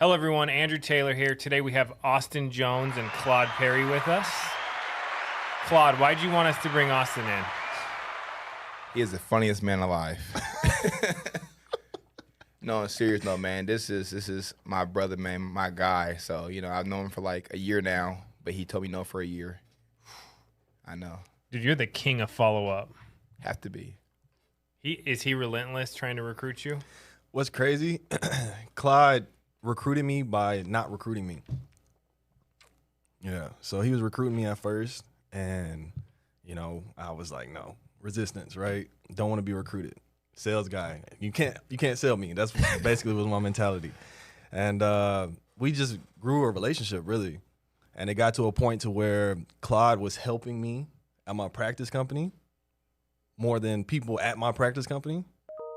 Hello, everyone. Andrew Taylor here. Today we have Austin Jones and Claude Perry with us. Claude, why'd you want us to bring Austin in? He is the funniest man alive. No, on a serious note, man, this is my brother, man, my guy. So, I've known him for like a year now, but he told me no for a year. I know. Dude, you're the king of follow-up. Have to be. Is he relentless trying to recruit you? What's crazy, Claude recruited me by not recruiting me. Yeah, so he was recruiting me at first, and, I was like, no, resistance, right? Don't want to be recruited. Sales guy, you can't sell me. That's basically was my mentality. And we just grew a relationship, really. And it got to a point to where Claude was helping me at my practice company more than people at my practice company.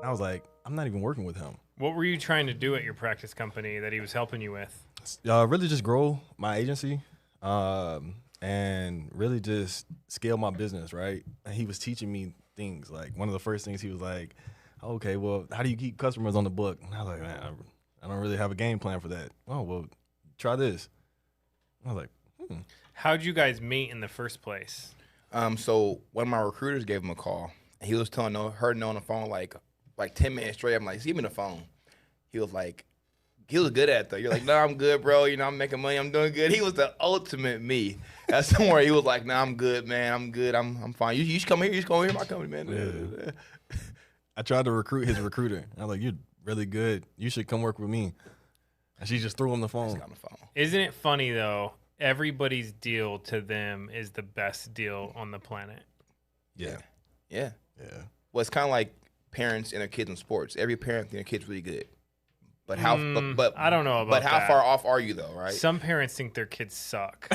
And I was like, I'm not even working with him. What were you trying to do at your practice company that he was helping you with? Really just grow my agency and really just scale my business, right? And he was teaching me things. Like, one of the first things he was like, okay, well, how do you keep customers on the book? And I was like, man, I don't really have a game plan for that. Oh, well, try this. I was like, How'd you guys meet in the first place? So one of my recruiters gave him a call. He was telling her no on the phone like 10 minutes straight. I'm like, give me the phone. He was good at it though. You're like, no, I'm good, bro. I'm making money. I'm doing good. He was the ultimate me. That's somewhere he was like, no, I'm good, man. I'm good. I'm fine. You should come here. You should come here to my company, man. Yeah. I tried to recruit his recruiter. I was like, you're really good. You should come work with me. And she just threw him the phone. Isn't it funny, though? Everybody's deal to them is the best deal on the planet. Yeah. Yeah. Yeah. Well, it's kind of like parents and their kids in sports. Every parent thinks their kid's really good. But how? But I don't know about But how that. far off are you, though, right? Some parents think their kids suck.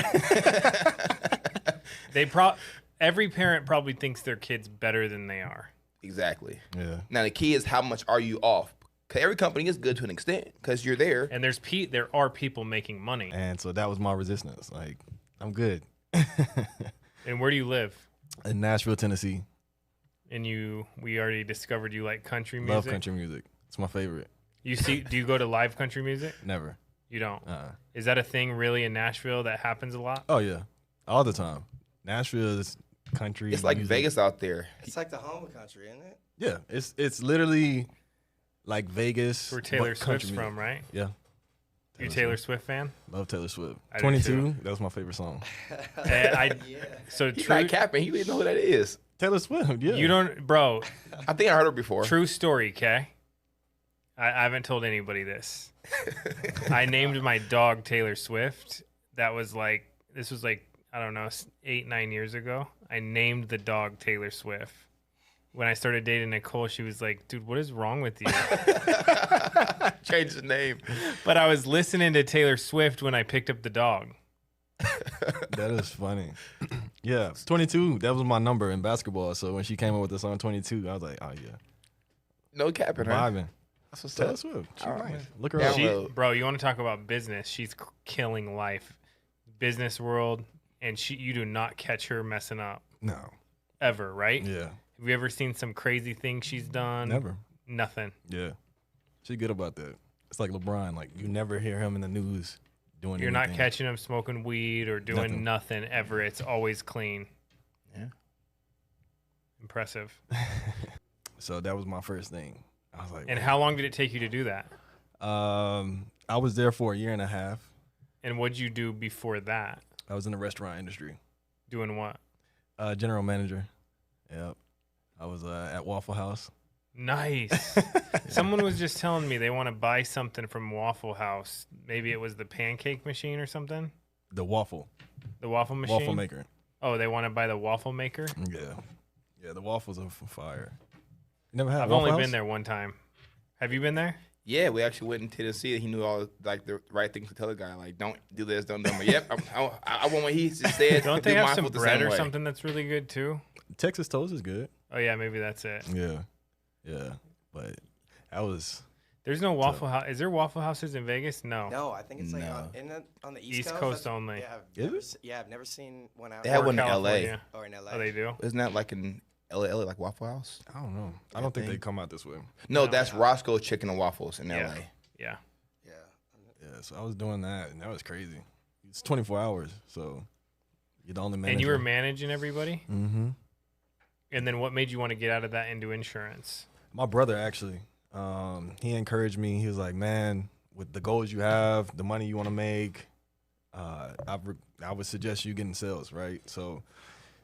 Every parent probably thinks their kid's better than they are. Exactly. Yeah. Now, the key is how much are you off? Because every company is good to an extent because you're there. And there are people making money. And so that was my resistance. Like, I'm good. And where do you live? In Nashville, Tennessee. And we already discovered you like country music. Love country music. It's my favorite. Do you go to live country music? Never. You don't? Is that a thing really in Nashville that happens a lot? Oh, yeah. All the time. Nashville is country. It's like music. Vegas out there. It's like the home of country, isn't it? Yeah. It's literally like Vegas. Where Taylor but country Swift's music. from, right? Yeah. You Taylor Swift fan? Love Taylor Swift. I do 22, too. that was my favorite song. So He's true. not capping. He didn't know who that is. Taylor Swift, yeah. You don't, bro. I think I heard her before. True story, okay? I haven't told anybody this. I named my dog Taylor Swift. This was like, I don't know, 8-9 years ago. I named the dog Taylor Swift. When I started dating Nicole, she was like, dude, what is wrong with you? Changed his name. But I was listening to Taylor Swift when I picked up the dog. That is funny. Yeah, 22, that was my number in basketball. So when she came up with the song 22, I was like, oh, yeah. No capping, huh? Vibing. That's what's Taylor up. Swift. She's All right. nice. Look her Down up. low. Bro, you want to talk about business? She's killing life. Business world. And you do not catch her messing up. No. Ever, right? Yeah. Have you ever seen some crazy thing she's done? Never. Nothing. Yeah. She's good about that. It's like LeBron. Like, you never hear him in the news doing You're anything. not catching him smoking weed or doing nothing ever. It's always clean. Yeah. Impressive. So that was my first thing. I was like, And how long did it take you to do that? I was there for a year and a half. And what'd you do before that? I was in the restaurant industry. Doing what? General manager. Yep. I was at Waffle House. Nice. Someone was just telling me they want to buy something from Waffle House. Maybe it was the pancake machine or something. The waffle. The waffle machine? Waffle maker. Oh, they want to buy the waffle maker? Yeah. Yeah, the waffles are fire. You never had I've Waffle only House? been there one time. Have you been there? Yeah, we actually went in Tennessee, and he knew all the right things to tell the guy. Like, don't do this, don't do that. But yep, I want what he said. Don't they have some bread or something that's really good too? Texas toast is good. Oh yeah, maybe that's it. Yeah. Yeah. But that was There's no Waffle House. Is there Waffle Houses in Vegas? No. No, I think it's like No. on the East Coast. Coast That's- only. Yeah, I've never seen one out They have Or one in California. LA. or in LA. Oh, they do? Isn't that like in LA, like Waffle House? I don't know. I don't think they come out this way. No, No. that's Roscoe's Chicken and Waffles in Yeah. LA. Yeah. Yeah. Yeah, so I was doing that, and that was crazy. It's 24 hours, so you're the only manager. And you were managing everybody? Mm-hmm. And then what made you want to get out of that into insurance? My brother, actually, he encouraged me. He was like, man, with the goals you have, the money you want to make, I would suggest you get in sales, right? So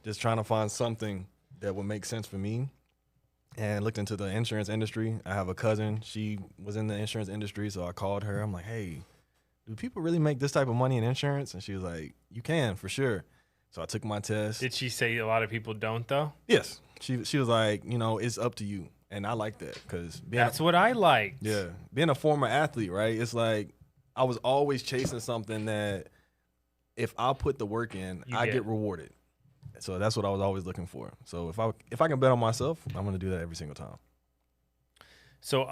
just trying to find something that would make sense for me. And looked into the insurance industry. I have a cousin. She was in the insurance industry, so I called her. I'm like, hey, do people really make this type of money in insurance? And she was like, you can, for sure. So I took my test. Did she say a lot of people don't, though? Yes. She was like, it's up to you. And I like that because that's what I liked. Yeah. Being a former athlete, right? It's like I was always chasing something that if I put the work in, I get rewarded. So that's what I was always looking for. So if I can bet on myself, I'm going to do that every single time. So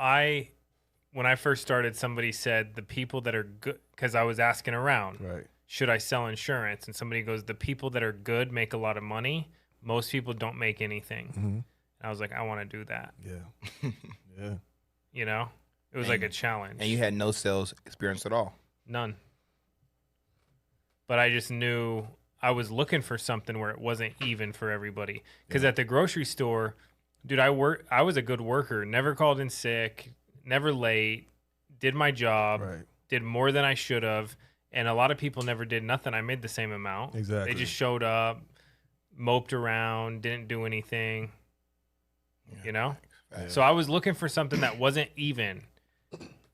when I first started, somebody said the people that are good, because I was asking around, right? Should I sell insurance? And somebody goes, the people that are good make a lot of money. Most people don't make anything. Mm-hmm. And I was like, I want to do that. Yeah. Yeah. It was like a challenge. And you had no sales experience at all? None. But I just knew I was looking for something where it wasn't even for everybody. Because at the grocery store, dude, I was a good worker. Never called in sick, never late, did my job, did more than I should have. And a lot of people never did nothing. I made the same amount. Exactly. They just showed up, moped around, didn't do anything, Yeah. So I was looking for something that wasn't even,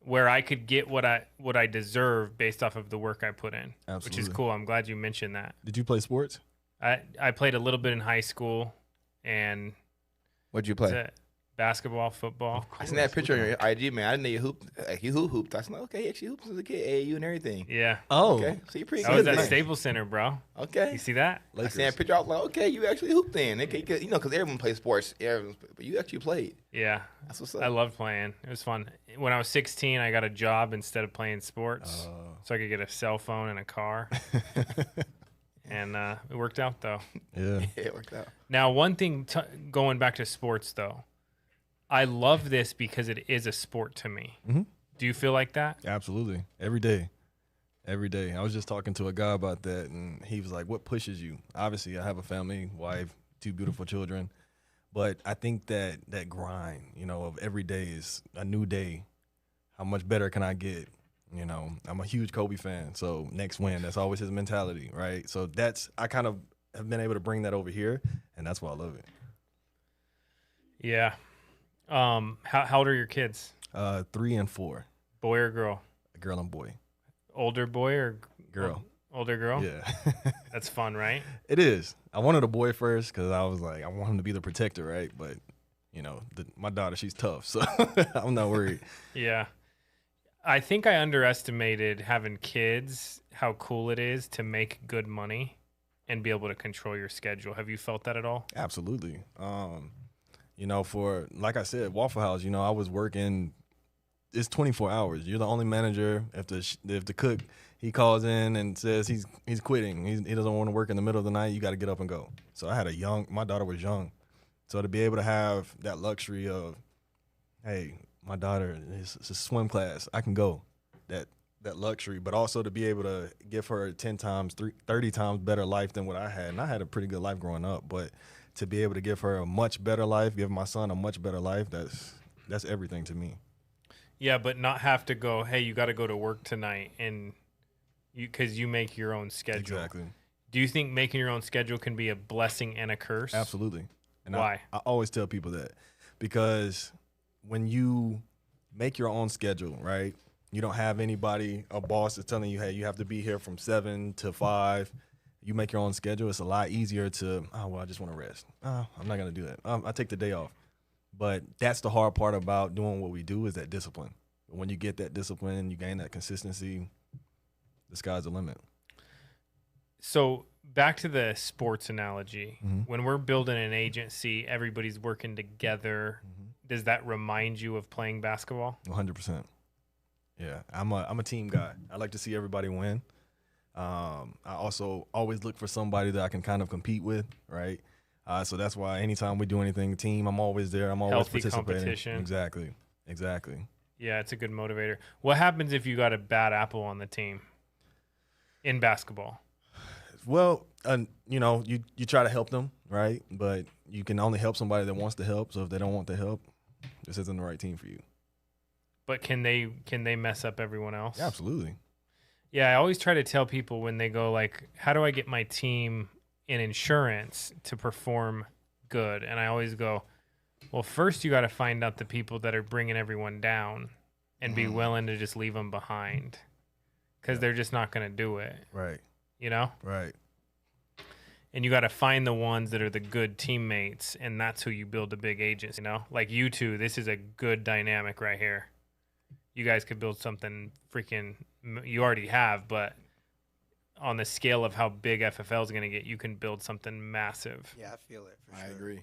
where I could get what I deserve based off of the work I put in. Absolutely. Which is cool. I'm glad you mentioned that. Did you play sports? I played a little bit in high school, and what'd you play? that's it. Basketball, football. I seen that picture on your IG, man. I didn't know you hooped. You hooped. I was like, okay, he actually hooped as a kid, AAU and everything. Yeah. Oh. Okay. So you pretty I good. was at man. Staples Center, bro. Okay. You see that? I seen that picture. I was like, okay, you actually hooped then. Okay, because everyone plays sports. But you actually played. Yeah. That's what's up. I loved playing. It was fun. When I was 16, I got a job instead of playing sports, so I could get a cell phone and a car. And it worked out, though. Yeah. Yeah, it worked out. Now, one thing, going back to sports, though, I love this because it is a sport to me. Mm-hmm. Do you feel like that? Absolutely. Every day. Every day. I was just talking to a guy about that, and he was like, what pushes you? Obviously, I have a family, wife, 2 beautiful children. But I think that grind, of every day is a new day. How much better can I get? I'm a huge Kobe fan, so next win, that's always his mentality, right? So I kind of have been able to bring that over here, and that's why I love it. Yeah. How old are your kids? 3 and 4. Boy or girl? A girl and boy. Older boy or girl? Older girl? Yeah. That's fun, right? It is. I wanted a boy first because I was like, I want him to be the protector, right? But, my daughter, she's tough, so I'm not worried. Yeah. I think I underestimated having kids, how cool it is to make good money and be able to control your schedule. Have you felt that at all? Absolutely. For, like I said, Waffle House, I was working, it's 24 hours. You're the only manager. If the cook, he calls in and says he's quitting, he doesn't want to work in the middle of the night, you got to get up and go. So I had my daughter was young. So to be able to have that luxury of, hey, my daughter, it's a swim class, I can go, that luxury, but also to be able to give her 10 times, 30 times better life than what I had. And I had a pretty good life growing up, but to be able to give her a much better life, give my son a much better life, that's everything to me. Yeah, but not have to go, hey, you got to go to work tonight, and because you make your own schedule. Exactly. Do you think making your own schedule can be a blessing and a curse? Absolutely. And why? I always tell people that because when you make your own schedule, right, you don't have anybody, a boss that's telling you, hey, you have to be here from 7 to 5. You make your own schedule. It's a lot easier to, I just want to rest. I'm not going to do that. I take the day off. But that's the hard part about doing what we do is that discipline. When you get that discipline, you gain that consistency, the sky's the limit. So back to the sports analogy. Mm-hmm. When we're building an agency, everybody's working together. Mm-hmm. Does that remind you of playing basketball? 100%. Yeah, I'm a team guy. I like to see everybody win. I also always look for somebody that I can kind of compete with, right? So that's why anytime we do anything team, I'm always there. I'm always Healthy participating. competition. Exactly. Yeah, it's a good motivator. What happens if you got a bad apple on the team in basketball? Well, you know, you try to help them, right? But you can only help somebody that wants to help. So if they don't want the help, this isn't the right team for you. But can they mess up everyone else? Yeah, absolutely. Yeah, I always try to tell people when they go like, how do I get my team in insurance to perform good? And I always go, well, first you got to find out the people that are bringing everyone down and be willing to just leave them behind because they're just not going to do it. Right. You know? Right. And you got to find the ones that are the good teammates, and that's who you build a big agency, you know? Like you two, this is a good dynamic right here. You guys could build something freaking, you already have, but on the scale of how big FFL is going to get, you can build something massive. Yeah, I feel it for sure. I agree.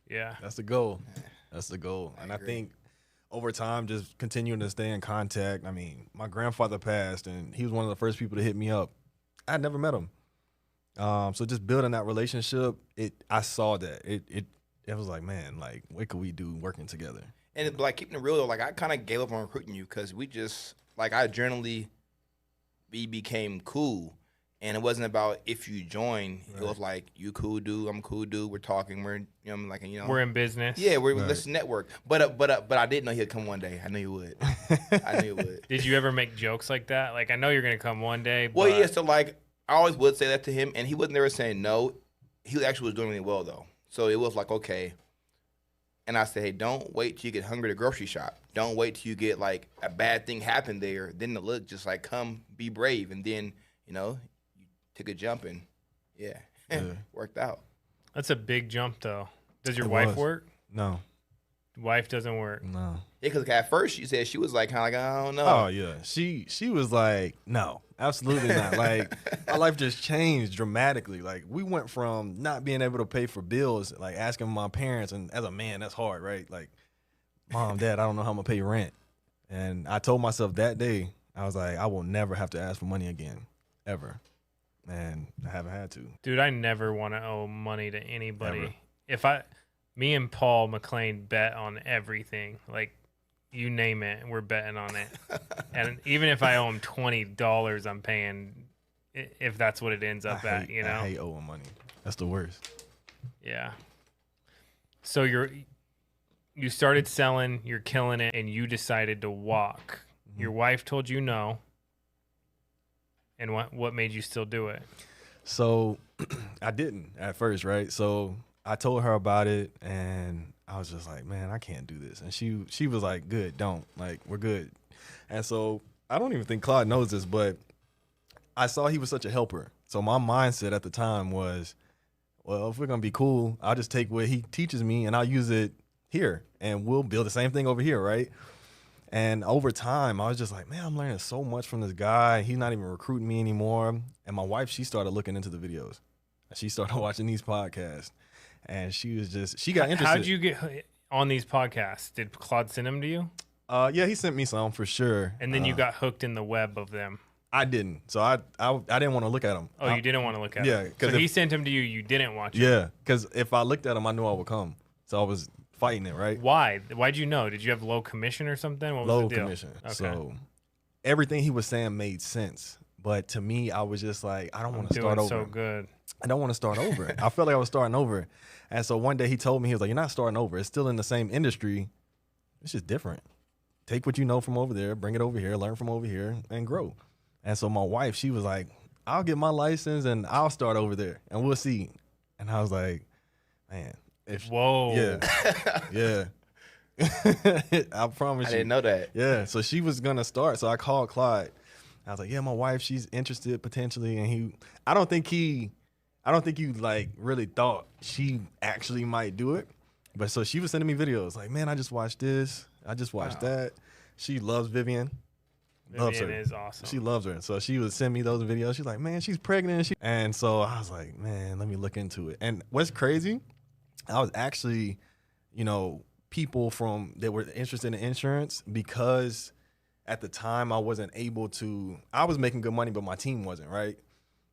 Yeah. That's the goal. That's the goal. And I think over time, just continuing to stay in contact. I mean, my grandfather passed, and he was one of the first people to hit me up. I'd never met him. So just building that relationship, I saw that. It was like, man, like, what could we do working together? And like keeping it real though, like I kind of gave up on recruiting you because we just like we became cool, and it wasn't about if you join. Right. It was like you cool dude, I'm cool dude. We're talking. We're we're in business. Yeah, let's network. But I didn't know he'd come one day. I knew he would. I knew he would. Did you ever make jokes like that? Like I know you're gonna come one day. But... Well, yeah. So like I always would say that to him, and he wasn't there saying no. He actually was doing really well though. So it was like okay. And I said, hey, don't wait till you get hungry at the grocery shop. Don't wait till you get, like, a bad thing happen there. Then the look, just, like, come, be brave. And then, you took a jump and, yeah. Worked out. That's a big jump, though. Does your wife work? No. Wife doesn't work? No. Yeah, because at first she said she was, like, kind of like, I don't know. Oh, yeah. She was like, no, absolutely not. Like, my life just changed dramatically. Like, we went from not being able to pay for bills, like, asking my parents, and as a man, that's hard, right? Like, Mom, Dad, I don't know how I'm going to pay rent. And I told myself that day, I was like, I will never have to ask for money again, ever. And I haven't had to. Dude, I never want to owe money to anybody. Ever. Me and Paul McLean bet on everything. Like, you name it, we're betting on it. And even if I owe him $20, I'm paying if that's what it ends up at, you know? I hate owing money. That's the worst. Yeah. So you started selling, you're killing it, and you decided to walk. Mm-hmm. Your wife told you no. And what made you still do it? So I didn't at first, right? So I told her about it, and I was just like, man, I can't do this. And she was like, good, don't. Like, we're good. And so I don't even think Claude knows this, but I saw he was such a helper. So my mindset at the time was, well, if we're going to be cool, I'll just take what he teaches me, and I'll use it here, and we'll build the same thing over here, right? And over time, I was just like, man, I'm learning so much from this guy. He's not even recruiting me anymore. And my wife, she started looking into the videos. She started watching these podcasts. And she got interested. How'd you get on these podcasts? Did Claude send them to you? Yeah, he sent me some for sure. And then you got hooked in the web of them. I didn't. So I didn't want to look at them. Oh, you didn't want to look at them? Yeah. So he sent them to you. You didn't watch them? Yeah, because if I looked at them, I knew I would come. So I was fighting it, right? Why? Why'd you know? Did you have low commission or something? What was low the deal? commission. Okay. So everything he was saying made sense. But to me, I was just like, I don't want to start over. So good. I don't want to start over. I felt like I was starting over. And so one day he told me, he was like, you're not starting over. It's still in the same industry. It's just different. Take what you know from over there, bring it over here, learn from over here, and grow. And so my wife, she was like, I'll get my license and I'll start over there and we'll see. And I was like, man. Whoa. Yeah. Yeah. I promise you. I didn't know that. Yeah. So she was going to start. So I called Claude. I was like, yeah, my wife, she's interested potentially. And I don't think you like really thought she actually might do it. But so she was sending me videos like, man, I just watched this. I just watched that. She loves Vivian. Loves her. Vivian is awesome. She loves her. So she would send me those videos. She's like, man, she's pregnant. And so I was like, man, let me look into it. And what's crazy, I was actually, people that were interested in insurance because at the time I wasn't able to, I was making good money, but my team wasn't, right?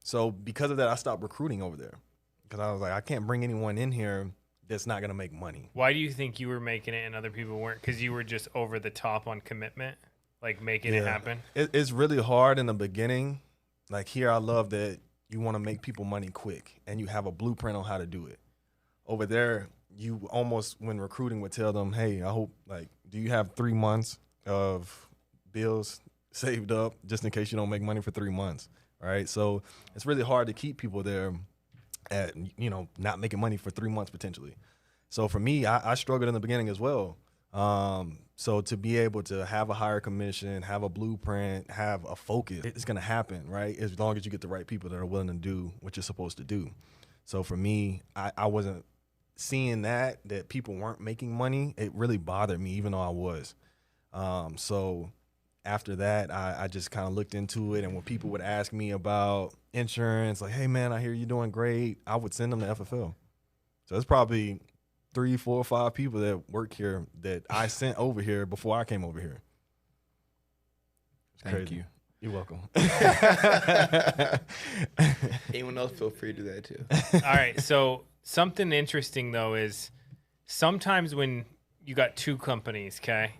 So because of that, I stopped recruiting over there because I was like, I can't bring anyone in here that's not gonna make money. Why do you think you were making it and other people weren't? Because you were just over the top on commitment, like making it happen. It's really hard in the beginning. Like here, I love that you want to make people money quick, and you have a blueprint on how to do it. Over there, you almost, when recruiting, would tell them, hey, I hope, like, do you have 3 months of bills saved up just in case you don't make money for 3 months, right? So it's really hard to keep people there at, not making money for 3 months potentially. So for me, I struggled in the beginning as well. So to be able to have a higher commission, have a blueprint, have a focus, it's going to happen, right? As long as you get the right people that are willing to do what you're supposed to do. So for me, I wasn't seeing that people weren't making money. It really bothered me, even though I was. So after that, I just kind of looked into it. And when people would ask me about insurance, like, hey, man, I hear you're doing great, I would send them to FFL. So it's probably 3, 4, 5 people that work here that I sent over here before I came over here. Thank you. You're welcome. Anyone else, feel free to do that too. All right. So something interesting though is sometimes when you got 2 companies, okay,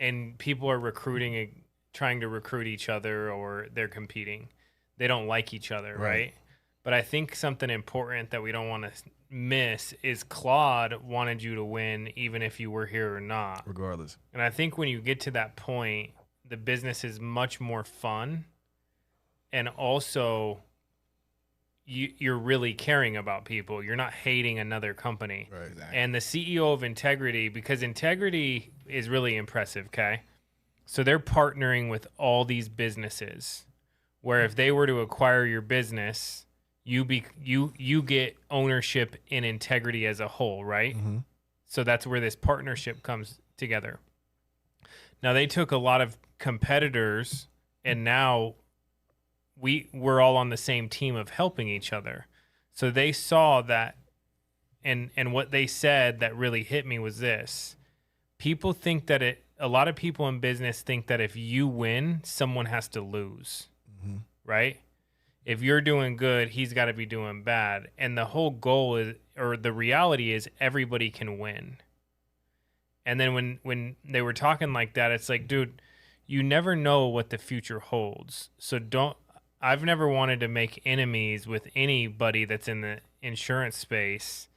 and people are recruiting and trying to recruit each other, or they're competing, they don't like each other, right? But I think something important that we don't want to miss is Claude wanted you to win even if you were here or not. Regardless. And I think when you get to that point, the business is much more fun. And also, you're really caring about people. You're not hating another company. Right. Exactly. And the CEO of Integrity, because Integrity is really impressive, okay? So they're partnering with all these businesses where if they were to acquire your business, you get ownership in Integrity as a whole, right? Mm-hmm. So that's where this partnership comes together. Now they took a lot of competitors, and now we're all on the same team of helping each other. So they saw that, and what they said that really hit me was this: people think that a lot of people in business think that if you win, someone has to lose, right? If you're doing good, he's got to be doing bad. And the whole goal is, or the reality is, everybody can win. And then when they were talking like that, it's like, dude, you never know what the future holds. So I've never wanted to make enemies with anybody that's in the insurance space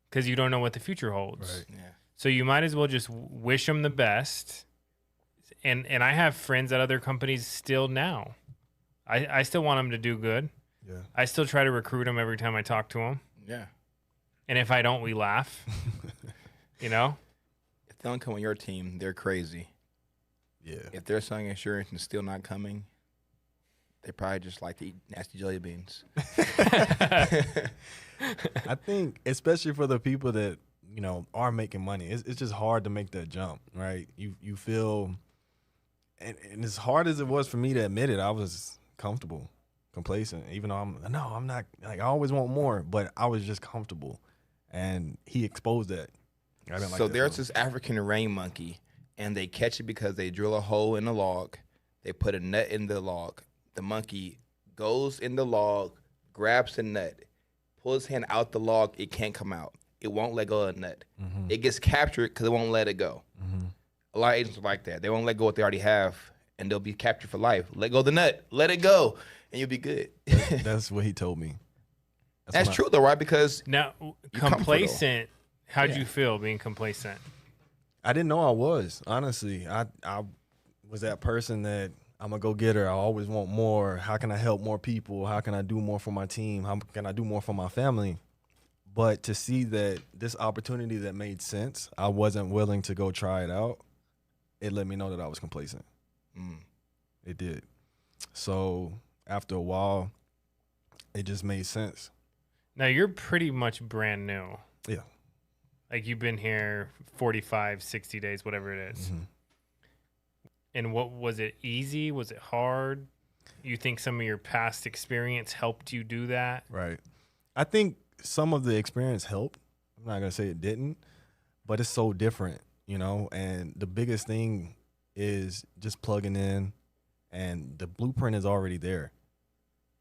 because you don't know what the future holds. Right. Yeah. So you might as well just wish them the best. And I have friends at other companies still now. I still want them to do good. Yeah. I still try to recruit them every time I talk to them. Yeah. And if I don't, we laugh. You know? If they don't come on your team, they're crazy. Yeah. If they're selling insurance and still not coming, they probably just like to eat nasty jelly beans. I think, especially for the people that, are making money, it's just hard to make that jump, right? You feel, and as hard as it was for me to admit it, I was comfortable, complacent, even though I'm not, like, I always want more, but I was just comfortable. And he exposed that. I didn't like So that there's feeling. this African rain monkey, and they catch it because they drill a hole in the log. They put a nut in the log. The monkey goes in the log, grabs the nut, pulls his hand out the log. It can't come out. It won't let go of the nut. Mm-hmm. It gets captured because it won't let it go. Mm-hmm. A lot of agents are like that. They won't let go of what they already have, and they'll be captured for life. Let go of the nut. Let it go, and you'll be good. That's what he told me. That's what true, though, right? Because Now, complacent, how'd you feel being complacent? I didn't know I was, honestly. I was that person that I'm a go-getter. I always want more. How can I help more people? How can I do more for my team? How can I do more for my family? But to see that this opportunity that made sense, I wasn't willing to go try it out, it let me know that I was complacent. It did. So after a while, it just made sense. Now, you're pretty much brand new. Yeah. Like, you've been here 45, 60 days, whatever it is. Mm-hmm. And what was it easy? Was it hard? You think some of your past experience helped you do that? Right. I think some of the experience helped. I'm not going to say it didn't, but it's so different, and the biggest thing is just plugging in, and the blueprint is already there.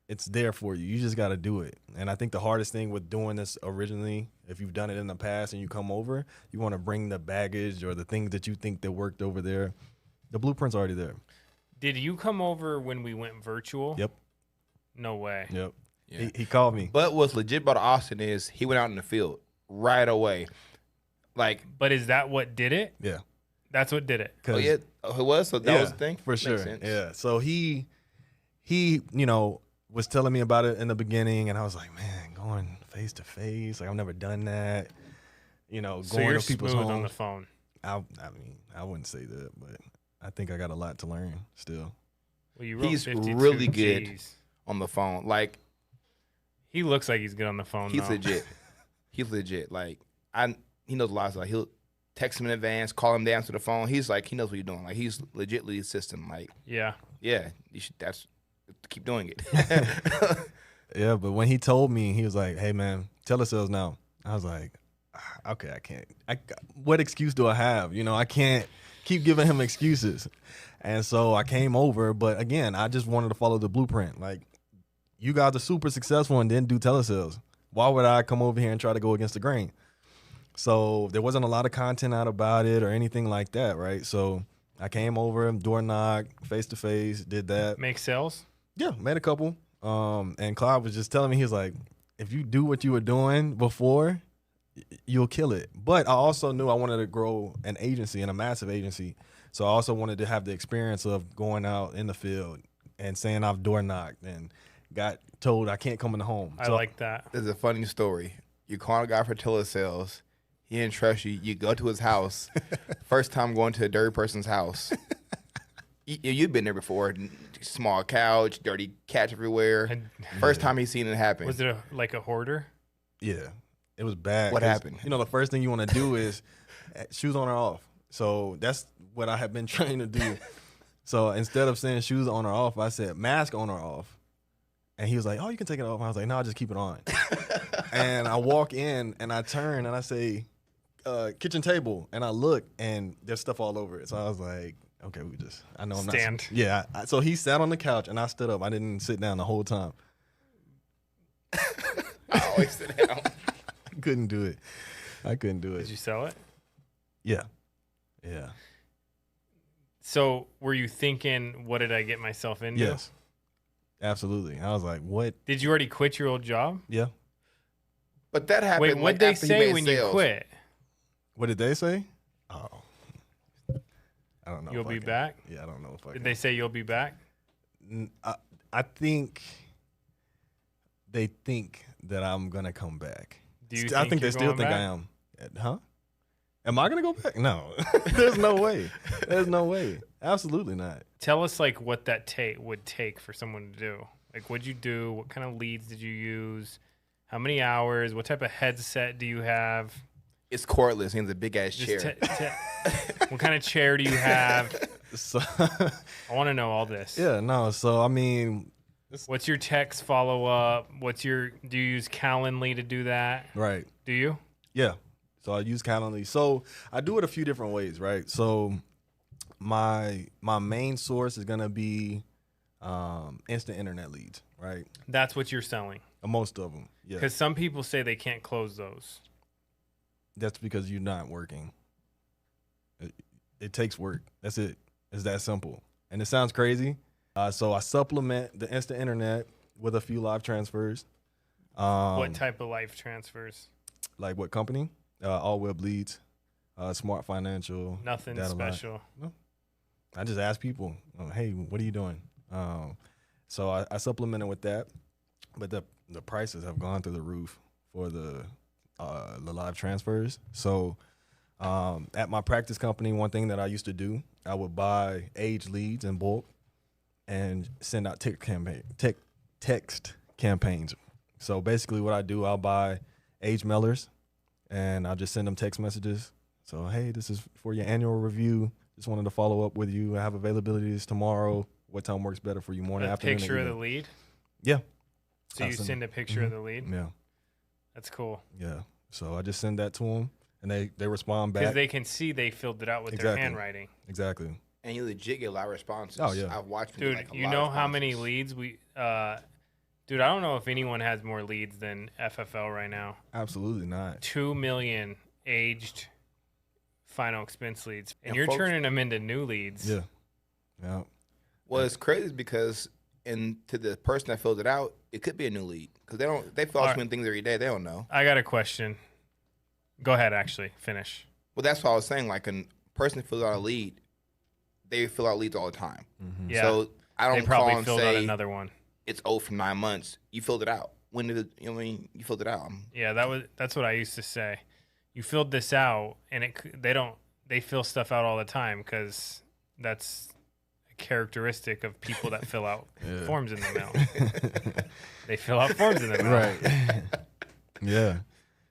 it's there for you. You just got to do it. And I think the hardest thing with doing this originally, if you've done it in the past and you come over, you want to bring the baggage or the things that you think that worked over there. The blueprint's already there. Did you come over when we went virtual? Yep. No way. Yep. Yeah. He called me. But what's legit about Austin is he went out in the field right away. Like, But is that what did it? Yeah. That's what did it. oh yeah, oh, it was. So that was the thing for Makes sure. sense. Yeah. So he, was telling me about it in the beginning, and I was like, man, going face to face, like I've never done that. So Going you're to people's smooth homes. on the phone. I mean, I wouldn't say that, but I think I got a lot to learn still. Well, you wrote He's 52 really good Gs. on the phone. Like, He looks like he's good on the phone. he's though. legit. He's legit. Like, he knows a lot. So like, he'll text him in advance, call him down to the phone. He's like, he knows what you're doing. Like, he's legitly a system. Like, Yeah. yeah, you should. Keep doing it. Yeah, but when he told me, he was like, hey, man, telesales now. I was like, okay, I can't. What excuse do I have? I can't keep giving him excuses. And so I came over, but again, I just wanted to follow the blueprint. Like, you guys are super successful and didn't do telesales. Why would I come over here and try to go against the grain? So there wasn't a lot of content out about it or anything like that, right? So I came over, door knock, face-to-face, did that. Make sales? Yeah, made a couple. And Claude was just telling me, he was like, if you do what you were doing before, you'll kill it. But I also knew I wanted to grow an agency and a massive agency. So I also wanted to have the experience of going out in the field and saying I've door knocked and got told I can't come in the home. I like that. There's a funny story. You call a guy for telesales. He didn't trust you. You go to his house. First time going to a dirty person's house. You've been there before. Small couch, dirty cats everywhere. First time he's seen it happen. Was it like a hoarder? Yeah, it was bad. What 'cause, happened? The first thing you want to do is shoes on or off. So that's what I have been trying to do. So instead of saying shoes on or off, I said mask on or off. And he was like, oh, you can take it off. And I was like, no, I'll just keep it on. And I walk in and I turn and I say, kitchen table. And I look and there's stuff all over it. So I was like, okay, I know I'm not. Stand. Yeah. So he sat on the couch and I stood up. I didn't sit down the whole time. I always sit down. I couldn't do it. Did you sell it? Yeah. Yeah. So were you thinking, what did I get myself into? Yes. Absolutely. I was like, what? Did you already quit your old job? Yeah. But that happened. Wait, like, what'd they after say made when sales. you quit? What did they say? Oh. I don't know. You'll if I be can- back? Yeah, I don't know if I Did can. they say you'll be back? I think they think that I'm going to come back. Do you I think think they you're still going think I back? am. Huh? Am I going to go back? No. There's no way. There's no way. Absolutely not. Tell us like what that would take for someone to do. Like, what'd you do? What kind of leads did you use? How many hours? What type of headset do you have? It's cordless. He has a big ass Just chair. what kind of chair do you have? So, I want to know all this. yeah, no. So, I mean, What's your text follow up? Do you use Calendly to do that? right. Do you? Yeah. So I use Calendly. So I do it a few different ways, right? So my main source is gonna be instant internet leads, right? That's what you're selling. Most of them, yeah. Because some people say they can't close those. That's because you're not working. It takes work. That's it. It's that simple. And it sounds crazy. So I supplement the instant internet with a few live transfers. What type of life transfers? Like what company? All Web Leads, Smart Financial. Nothing Data Line. special. No. I just ask people, hey, what are you doing? So I supplemented with that, but the prices have gone through the roof for the live transfers. So at my practice company, one thing that I used to do, I would buy age leads in bulk and send out text campaigns. So basically what I do, I'll buy age mailers and I'll just send them text messages. So, hey, this is for your annual review. Just wanted to follow up with you. I have availabilities tomorrow. What time works better for you, morning, A afternoon? or picture of the evening? lead? Yeah. So I'll you send send a picture of the lead? Yeah. That's cool. Yeah. So I just send that to them and they respond back. Because they can see they filled it out with their Exactly. handwriting. Exactly. And you legit get a lot of responses. Oh, yeah. I've watched Dude, like a you lot know of how many responses. leads we Dude, I don't know if anyone has more leads than FFL right now. Absolutely not. 2 million aged final expense leads, and And you're folks- turning them into new leads. Yeah. Yeah. Well, it's crazy because to the person that fills it out, it could be a new lead because they fill out so many things every day. They don't know. I got a question. Go ahead, actually. Finish. Well, that's what I was saying. Like a person that fills out a lead, they fill out leads all the time. Yeah. So I They don't probably call and filled out say another one. it's old for 9 months. You filled it out. When did it, you know what I mean? You filled it out. Yeah, that's what I used to say. You filled this out, and they fill stuff out all the time because that's a characteristic of people that fill out forms in the mail. They fill out forms in the mail. Right. Yeah.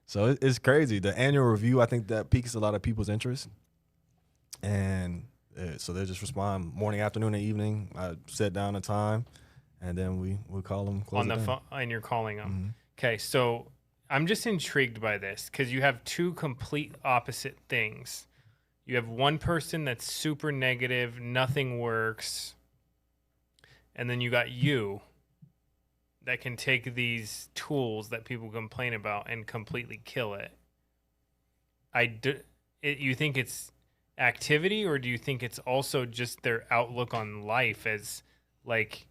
So it's crazy. The annual review, I think that piques a lot of people's interest. And so they just respond morning, afternoon, and evening. I set down a time, and then we call them. On the phone, and you're calling them. Okay, so I'm just intrigued by this because you have two complete opposite things. You have one person that's super negative, nothing works, and then you got you that can take these tools that people complain about and completely kill it. You think it's activity, or do you think it's also just their outlook on life as like,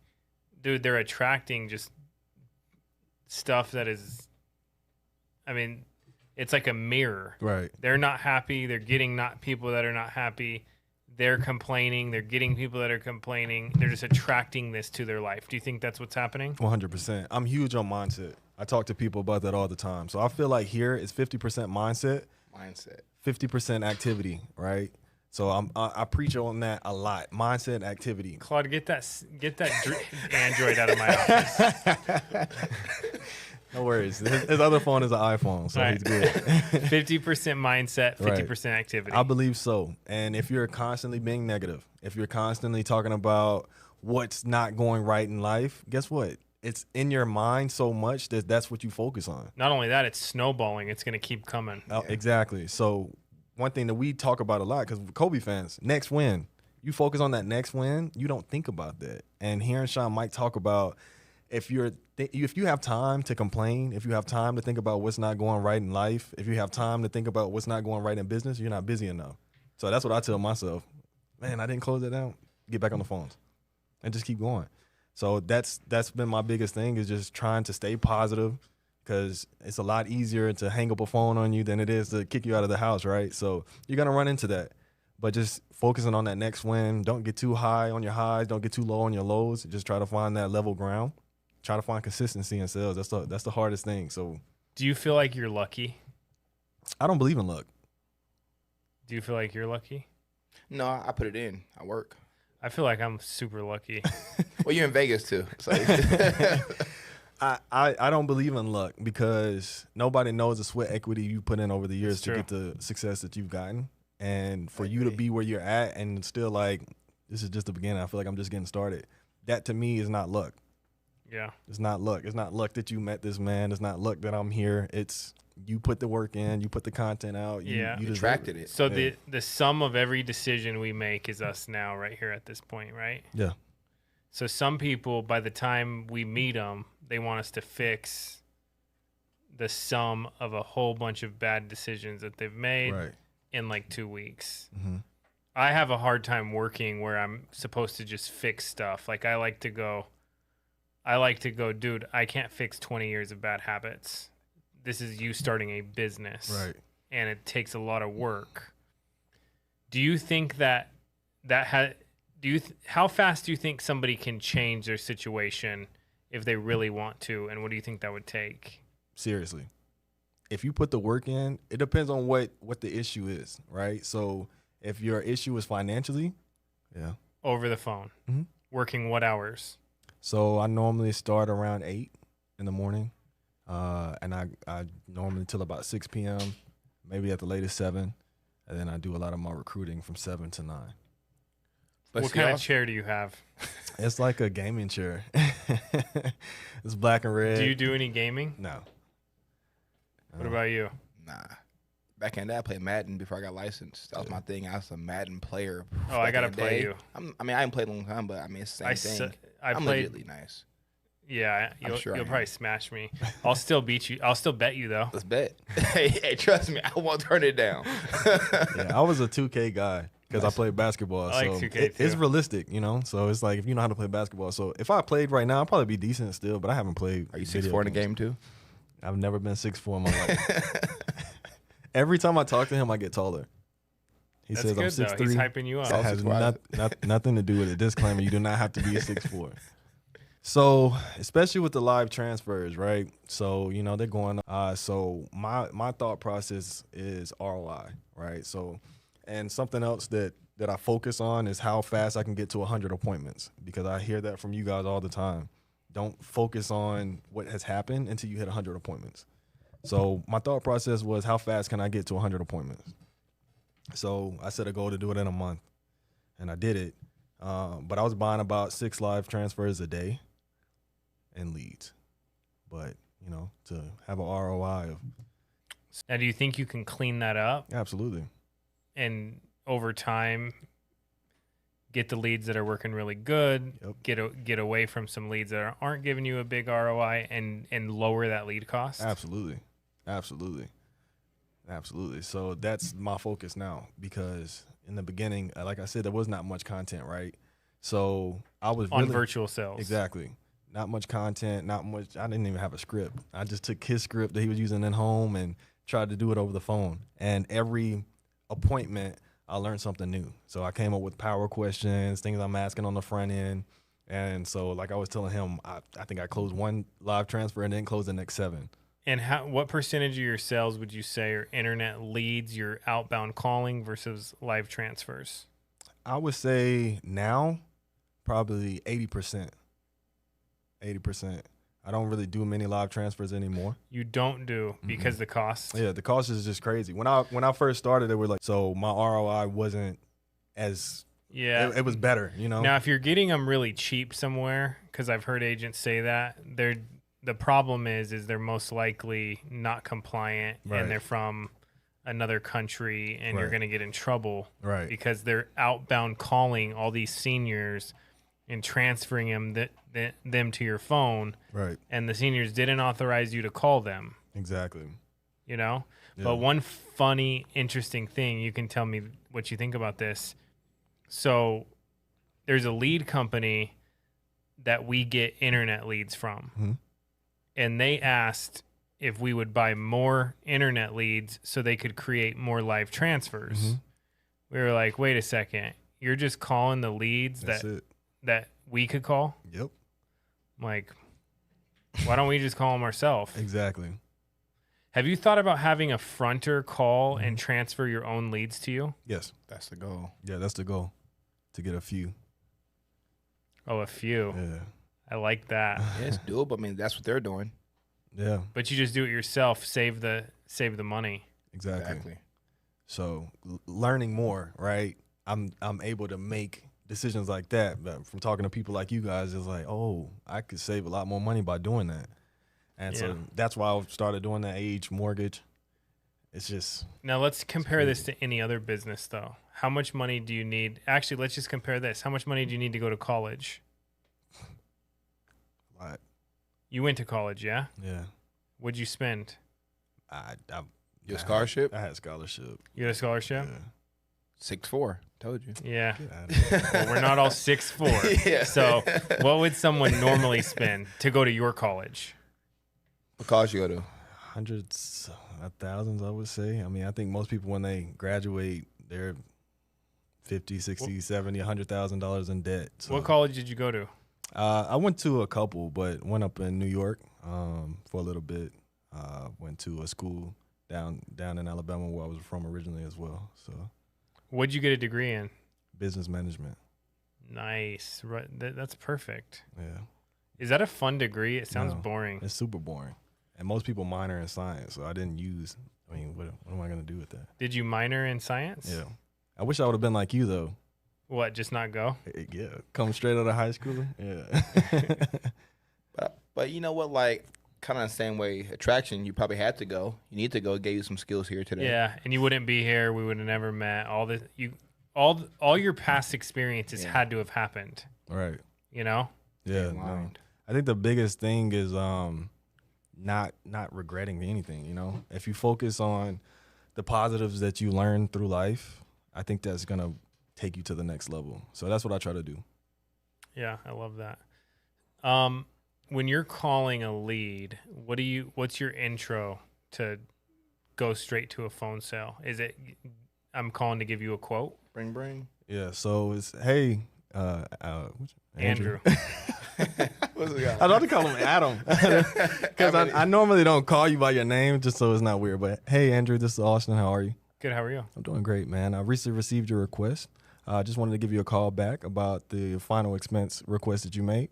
dude, they're attracting just stuff that is, I mean, it's like a mirror. Right. They're not happy. They're getting not people that are not happy. They're complaining. They're getting people that are complaining. They're just attracting this to their life. Do you think that's what's happening? 100%. I'm huge on mindset. I talk to people about that all the time. So I feel like here it's 50% mindset, 50% activity, right? So I preach on that a lot. Mindset, activity. Claude, get that Android out of my office. No worries. His other phone is an iPhone, so Right. he's good. 50% mindset, 50% activity. I believe so. And if you're constantly being negative, if you're constantly talking about what's not going right in life, guess what? It's in your mind so much that that's what you focus on. Not only that, it's snowballing. It's going to keep coming. Exactly. So one thing that we talk about a lot, because Kobe fans, next win. You focus on that next win, you don't think about that. And hearing Sean Mike talk about if you have time to complain, if you have time to think about what's not going right in life, if you have time to think about what's not going right in business, you're not busy enough. So that's what I tell myself. Man, I didn't close it down. Get back on the phones and just keep going. So that's been my biggest thing, is just trying to stay positive, because it's a lot easier to hang up a phone on you than it is to kick you out of the house, right? So you're going to run into that. But just focusing on that next win. Don't get too high on your highs. Don't get too low on your lows. Just try to find that level ground. Try to find consistency in sales. That's the hardest thing. So, Do you feel like you're lucky? I don't believe in luck. Do you feel like you're lucky? No, I put it in. I work. I feel like I'm super lucky. Well, you're in Vegas too. So. I don't believe in luck, because nobody knows the sweat equity you put in over the years That's to true. get the success that you've gotten. And for you to be where you're at and still like, this is just the beginning, I feel like I'm just getting started. That to me is not luck. Yeah. It's not luck. It's not luck that you met this man. It's not luck that I'm here. It's you put the work in, you put the content out. You deserve Attracted it. So the sum of every decision we make is us now, right here at this point, right? Yeah. So some people, by the time we meet them, they want us to fix the sum of a whole bunch of bad decisions that they've made Right. in like 2 weeks. Mm-hmm. I have a hard time working where I'm supposed to just fix stuff. Like I like to go, dude, I can't fix 20 years of bad habits. This is you starting a business. Right. And it takes a lot of work. Do you think how fast do you think somebody can change their situation if they really want to? And what do you think that would take? Seriously. If you put the work in, it depends on what the issue is, right? So if your issue is financially, yeah. Over the phone. Mhm. Working what hours? So I normally start around 8 in the morning, and I normally till about 6 p.m., maybe at the latest 7, and then I do a lot of my recruiting from 7 to 9. But What see, kind I- of chair do you have? It's like a gaming chair. It's black and red. Do you do any gaming? No. What about you? Nah. Back in the day, I played Madden before I got licensed. That was my thing. I was a Madden player. Oh, I back gotta in the play day. you. I mean, I haven't played a long time, but I mean, it's the same thing. I I'm played legitimately nice. Yeah, I'm sure I you'll am. probably smash me. I'll still beat you. I'll still bet you though. Let's bet. Hey, trust me, I won't turn it down. Yeah, I was a 2K guy because I played basketball. I like so 2K it's too. realistic, you know. So it's like if you know how to play basketball. So if I played right now, I'd probably be decent still. But I haven't played. Are you video 6'4" in the games. game too? I've never been 6'4" in my life. Every time I talk to him, I get taller. He That's says good I'm 6'3". though. He's hyping you up. That has 6'5". nothing to do with it. Disclaimer: you do not have to be a 6'4". So, especially with the live transfers, right? So, you know, they're going so my thought process is ROI, right? So, and something else that I focus on is how fast I can get to 100 appointments, because I hear that from you guys all the time. Don't focus on what has happened until you hit 100 appointments. So, my thought process was, how fast can I get to 100 appointments? So, I set a goal to do it in a month, and I did it. But I was buying about 6 live transfers a day and leads. But, you know, to have an ROI of Now, do you think you can clean that up absolutely. and over time get the leads that are working really good, Yep. get away from some leads that aren't giving you a big ROI, and lower that lead cost? Absolutely. So that's my focus now, because in the beginning, like I said, there was not much content, right? So I was On really, virtual sales. exactly. Not much content, not much. I didn't even have a script. I just took his script that he was using at home and tried to do it over the phone. And every appointment, I learned something new. So I came up with power questions, things I'm asking on the front end. And so, like I was telling him, I think I closed 1 live transfer and then closed the next 7. And what percentage of your sales would you say are internet leads, your outbound calling versus live transfers? I would say now probably 80%. 80%. I don't really do many live transfers anymore. You don't do because the cost. Yeah, the cost is just crazy. When I first started, it was like, so my ROI wasn't as, Yeah. it was better, you know? Now, if you're getting them really cheap somewhere, because I've heard agents say that, the problem is they're most likely not compliant, Right. and they're from another country, and you're Right. going to get in trouble Right. because they're outbound calling all these seniors and transferring them to your phone, Right. and the seniors didn't authorize you to call them, Exactly. you know? Yeah. But one funny, interesting thing, you can tell me what you think about this. So there's a lead company that we get internet leads from. Mhm. And they asked if we would buy more internet leads so they could create more live transfers. Mhm. We were like, wait a second. You're just calling the leads That's it. that we could call? Yep. I'm like, why don't we just call them ourselves? Exactly. Have you thought about having a fronter call and transfer your own leads to you? Yes. That's the goal. Yeah, that's the goal, to get a few. Oh, a few. Yeah. I like that. Yeah, it's doable. I mean, that's what they're doing. Yeah, But you just do it yourself, save the money. exactly. So learning more, right? I'm able to make decisions like that. But from talking to people like you guys, it's like, oh, I could save a lot more money by doing that. And Yeah. so that's why I started doing that age mortgage. It's just Now let's compare this to any other business though. How much money do you need? Actually, let's just compare this. How much money do you need to go to college? a lot. You went to college, yeah? Yeah. What'd you spend? Your scholarship? I had scholarship. You had a scholarship? Yeah. 6'4". Told you. Yeah. Get out of here. Well, we're not all 6'4". Yeah. So what would someone normally spend to go to your college? What college you go to? Hundreds, thousands, I would say. I mean, I think most people, when they graduate, they're 50, 60, 70, $100,000 in debt. So. What college did you go to? I went to a couple, but went up in New York for a little bit. Went to a school down in Alabama where I was from originally as well. So What'd you get a degree in? business management. Nice. Right. That's perfect. Yeah, Is that a fun degree? It sounds No. boring. it's super boring. And most people minor in science, so I didn't use. I mean, what am I gonna do with that? Did you minor in science? Yeah, I wish I would have been like you though. What, just not go? Yeah, come straight out of high school. Yeah. But you know what? Like, kind of the same way, attraction, you probably had to go. You need to go. It gave you some skills here today. Yeah, and you wouldn't be here. We would have never met. All your past experiences Yeah. had to have happened. Right. You know? Yeah. In No. line. I think the biggest thing is not regretting anything. You know, if you focus on the positives that you learn through life, I think that's gonna take you to the next level. So that's what I try to do. Yeah, I love that. When you're calling a lead, what's your intro to go straight to a phone sale? Is it I'm calling to give you a quote? Bring. Yeah. So it's hey, Andrew. What's the guy? I'd love to call him Adam because I normally don't call you by your name just so it's not weird. But hey, Andrew, this is Austin. How are you? Good. How are you? I'm doing great, man. I recently received your request. I just wanted to give you a call back about the final expense request that you made.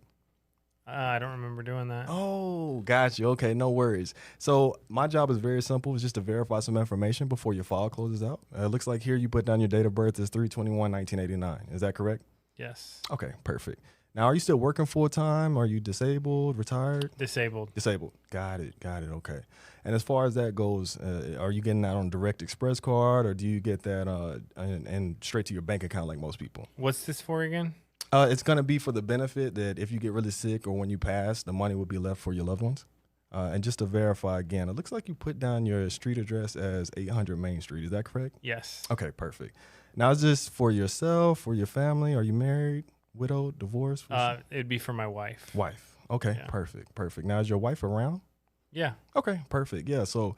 I don't remember doing that. Oh, got you. Okay, no worries. So my job is very simple. It's just to verify some information before your file closes out. It looks like here you put down your date of birth as 3/21/1989. Is that correct? Yes. Okay, perfect. Now, are you still working full time? Are you disabled, retired? Disabled. Disabled. Got it. Okay. And as far as that goes, are you getting that on Direct Express card, or do you get that and straight to your bank account like most people? What's this for again? It's going to be for the benefit that if you get really sick or when you pass, the money will be left for your loved ones. And just to verify again, it looks like you put down your street address as 800 Main Street. Is that correct? Yes. Okay, perfect. Now, is this for yourself, for your family? Are you married, widowed, divorced? It'd be for my wife. Wife. Okay, Yeah. perfect. Now, is your wife around? Yeah. Okay, perfect. Yeah, so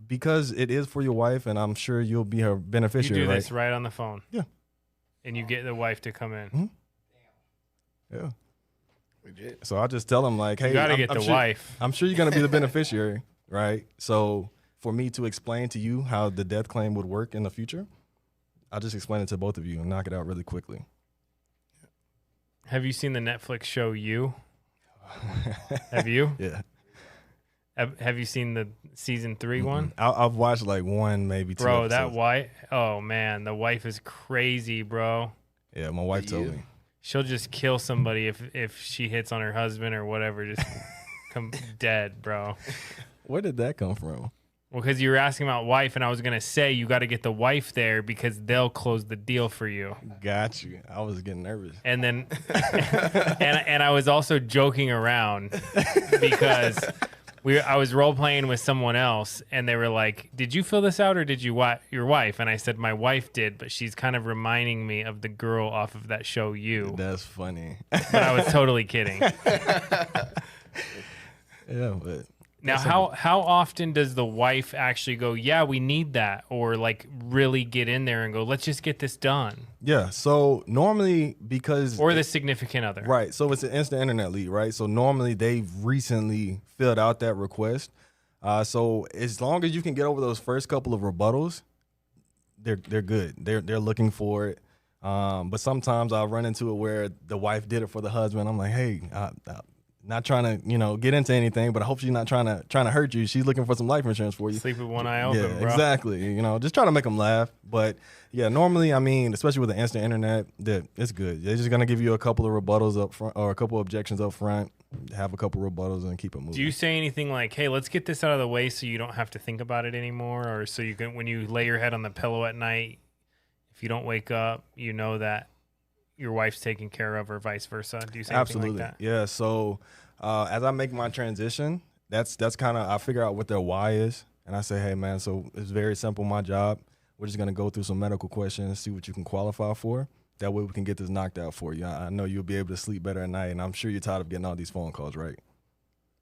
because it is for your wife, and I'm sure you'll be her You beneficiary, do right? this right on the phone. Yeah. And you get the wife to come in. Mhm. Yeah. Legit. So I'll just tell them, like, hey, You got to I'm get the sure, wife. I'm sure you're going to be the beneficiary, right? So for me to explain to you how the death claim would work in the future, I'll just explain it to both of you and knock it out really quickly. Have you seen the Netflix show You? Have you? Yeah. Have you seen the season 3 one? I've watched like one, maybe two. Bro, that episodes. wife. Oh man, the wife is crazy, bro. Yeah, my wife told You? me. She'll just kill somebody if she hits on her husband or whatever. Just come dead, bro. Where did that come from? Well, because you were asking about wife, and I was gonna say you got to get the wife there because they'll close the deal for you. Got you. I was getting nervous. And then, and I was also joking around because I was role playing with someone else, and they were like, "Did you fill this out, or did you your wife?" And I said, "My wife did, but she's kind of reminding me of the girl off of that show, You." That's funny. But I was totally kidding. Yeah, but Now, how often does the wife actually go, "Yeah, we need that," or like really get in there and go, "Let's just get this done"? yeah. So normally because Or the significant other, right, so it's an instant internet lead, right? So normally they've recently filled out that request. So as long as you can get over those first couple of rebuttals, they're good. They're looking for it. But sometimes I'll run into it where the wife did it for the husband. I'm like, hey, not trying to get into anything, but I hope she's not trying to hurt you. She's looking for some life insurance for you. Sleep with one eye open, Yeah, bro. exactly. Just try to make them laugh. But yeah, normally, I mean, especially with the instant internet, that it's good. They're just gonna give you a couple of rebuttals up front or a couple of objections up front, have a couple of rebuttals, and keep it moving. Do you say anything like, "Hey, let's get this out of the way so you don't have to think about it anymore," or so you can, when you lay your head on the pillow at night, if you don't wake up, you know that your wife's taken care of, or vice versa? Do you say Absolutely, anything like that? yeah. So as I make my transition, that's kind of I figure out what their why is, and I say, hey man, so it's very simple. My job, we're just gonna go through some medical questions, see what you can qualify for. That way we can get this knocked out for you. I know you'll be able to sleep better at night, and I'm sure you're tired of getting all these phone calls, right?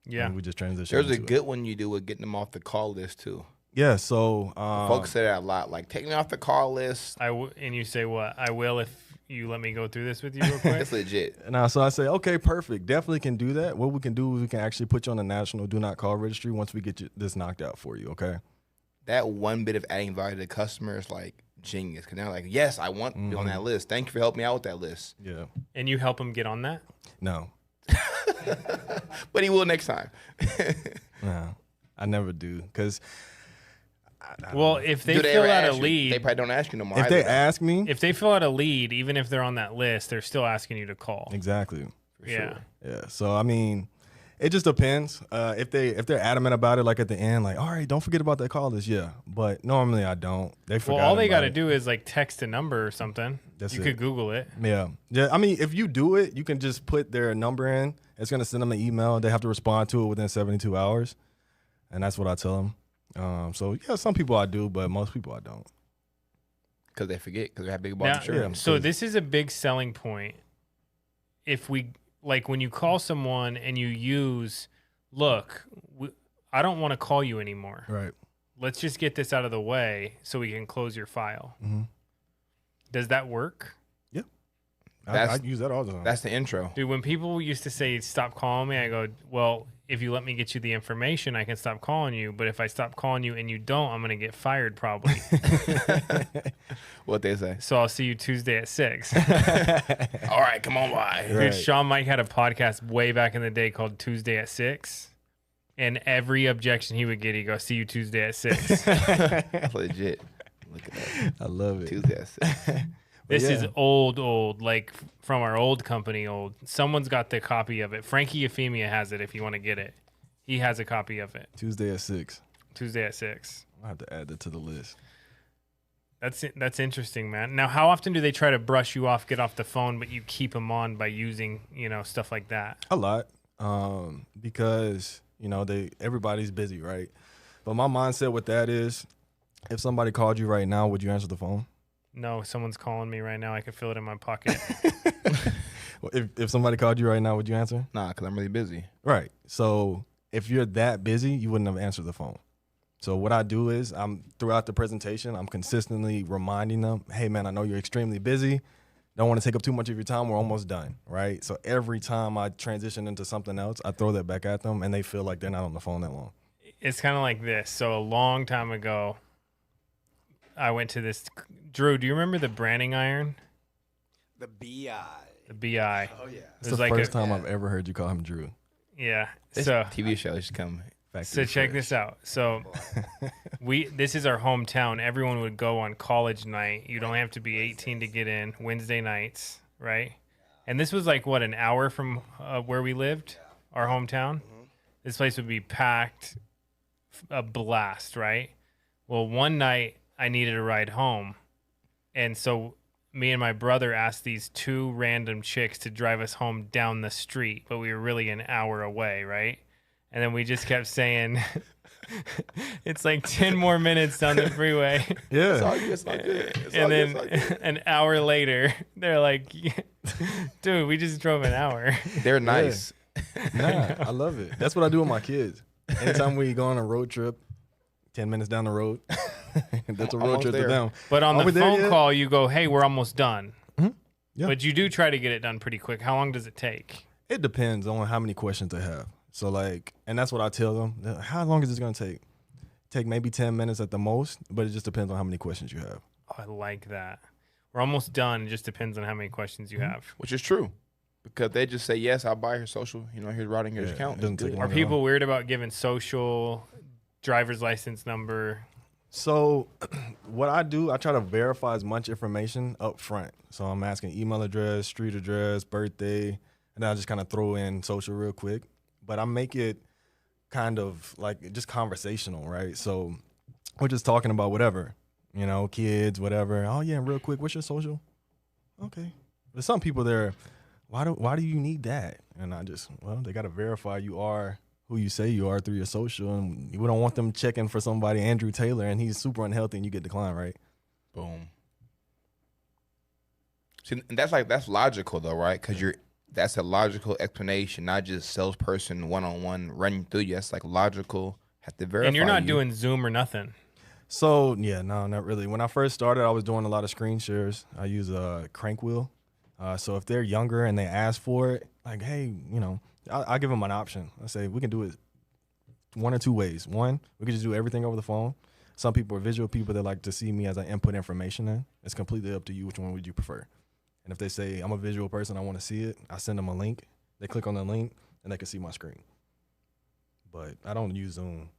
Yeah. And we just transition. There's a into it. good one you do with getting them off the call list too. Yeah. So Folks say that a lot. Like, take me off the call list. And you say what? I will if you let me go through this with you real quick. It's legit. Now, so I say, okay, perfect. Definitely can do that. What we can do is we can actually put you on the national do not call registry once we get this knocked out for you, okay? That one bit of adding value to the customer is like genius. Because they're like, yes, I want to be on that list. Thank you for helping me out with that list. Yeah. And you help them get on that? No. But he will next time. No. I never do. Because Well, if they Do fill ever out a ask you? lead, They probably don't ask you no more. if either. they ask me, if they fill out a lead, even if they're on that list, they're still asking you to call. exactly. For Yeah. sure. Yeah. So, I mean, it just depends. If they're adamant about it, like at the end, like, all right, don't forget about that call list. Yeah. But normally I don't. They forgot Well, all they got got to do is like text a number or something. That's you it. could Google it. Yeah. Yeah. I mean, if you do it, you can just put their number in it's going to send them an email. They have to respond to it within 72 hours. And that's what I tell them. So, yeah, some people I do, but most people I don't. Because they forget, because they have big Now, balls insurance. so this is a big selling point. If we, like when you call someone and you use, look, I don't want to call you anymore. Right. Let's just get this out of the way so we can close your file. Mm-hmm. Does that work? Yeah. I use that all the time. That's the intro. Dude, when people used to say, stop calling me, I go, well, if you let me get you the information, I can stop calling you. But if I stop calling you and you don't, I'm going to get fired probably. What they say. So I'll see you Tuesday at 6. All right, come on by. Dude, Sean Mike had a podcast way back in the day called Tuesday at 6. And every objection he would get, he'd go, see you Tuesday at 6. That's legit. Look at that. I love it. Tuesday at 6. This is old, like from our old company, old. Someone's got the copy of it. Frankie Euphemia has it if you want to get it. He has a copy of it. Tuesday at 6. Tuesday at 6. I'll have to add that to the list. That's interesting, man. Now, how often do they try to brush you off, get off the phone, but you keep them on by using, stuff like that? A lot. Because, everybody's busy, right? But my mindset with that is, if somebody called you right now, would you answer the phone? No, someone's calling me right now. I could feel it in my pocket. Well, if somebody called you right now, would you answer? Nah, because I'm really busy. Right. So if you're that busy, you wouldn't have answered the phone. So what I do is throughout the presentation, I'm consistently reminding them, hey, man, I know you're extremely busy. Don't want to take up too much of your time. We're almost done, right? So every time I transition into something else, I throw that back at them, and they feel like they're not on the phone that long. It's kind of like this. So a long time ago, I went to this. Drew, do you remember the branding iron? The BI. The BI. Oh, yeah. It's the first time I've ever heard you call him Drew. Yeah. This So TV show should come. So check this out. So this is our hometown. Everyone would go on college night. You don't have to be 18 to get in. Wednesday nights, right? And this was like what, an hour from where we lived, our hometown. This place would be packed, a blast, right? Well, one night I needed a ride home, and so me and my brother asked these two random chicks to drive us home down the street, but we were really an hour away, right? And then we just kept saying, it's like 10 more minutes down the freeway. Yeah. It's all good. And then an hour later, they're like, dude, we just drove an hour. They're nice. Nah, I love it. That's what I do with my kids. Anytime we go on a road trip, 10 minutes down the road, that's a road Almost trip there. to them. But on Are we the there phone yet? call, you go, hey, we're almost done. Yeah. But you do try to get it done pretty quick. How long does it take? It depends on how many questions they have. So and that's what I tell them. How long is this going to take? Take maybe 10 minutes at the most, but it just depends on how many questions you have. Oh, I like that. We're almost done. It just depends on how many questions you have. Which is true. Because they just say, yes, I'll buy her social. Here's routing, here's Yeah, account. it doesn't It's take good. long. Are people weird about giving social, driver's license number? So what I do, I try to verify as much information up front. So I'm asking email address, street address, birthday, and then I just kind of throw in social real quick. But I make it kind of like just conversational, right? So we're just talking about whatever, kids, whatever. Oh yeah, real quick, what's your social? Okay. There's some people there, why do you need that? And they got to verify you are who you say you are through your social, and we don't want them checking for somebody, Andrew Taylor, and he's super unhealthy and you get declined, right? Boom. See, and that's logical though, right? Because that's a logical explanation, not just salesperson one-on-one running through you. That's like logical. Have to verify. And you're not you. doing Zoom or nothing. So yeah, no, not really. When I first started, I was doing a lot of screen shares. I use a crank wheel. So if they're younger and they ask for it, like, hey, I give them an option. I say we can do it one or two ways. One, we can just do everything over the phone. Some people are visual people that like to see me as I input information in. It's completely up to you. Which one would you prefer? And if they say I'm a visual person, I want to see it, I send them a link. They click on the link and they can see my screen. But I don't use Zoom.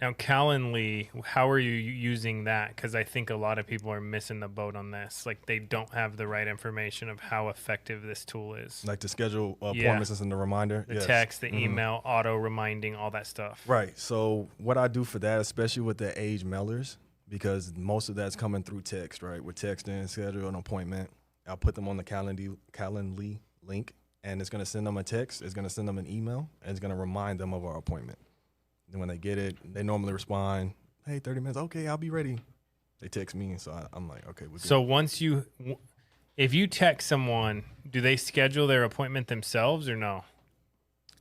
Now, Calendly, how are you using that? Because I think a lot of people are missing the boat on this. Like, they don't have the right information of how effective this tool is. Like to schedule Yeah. appointments and send the reminder. The Yes. text, the email, auto reminding, all that stuff. Right. So what I do for that, especially with the age mailers, because most of that's coming through text, right? We're texting, schedule an appointment. I'll put them on the Calendly link, and it's going to send them a text. It's going to send them an email, and it's going to remind them of our appointment. And when they get it, they normally respond, hey, 30 minutes. Okay, I'll be ready. They text me, so I'm like, okay, we're good. So if you text someone, do they schedule their appointment themselves or no?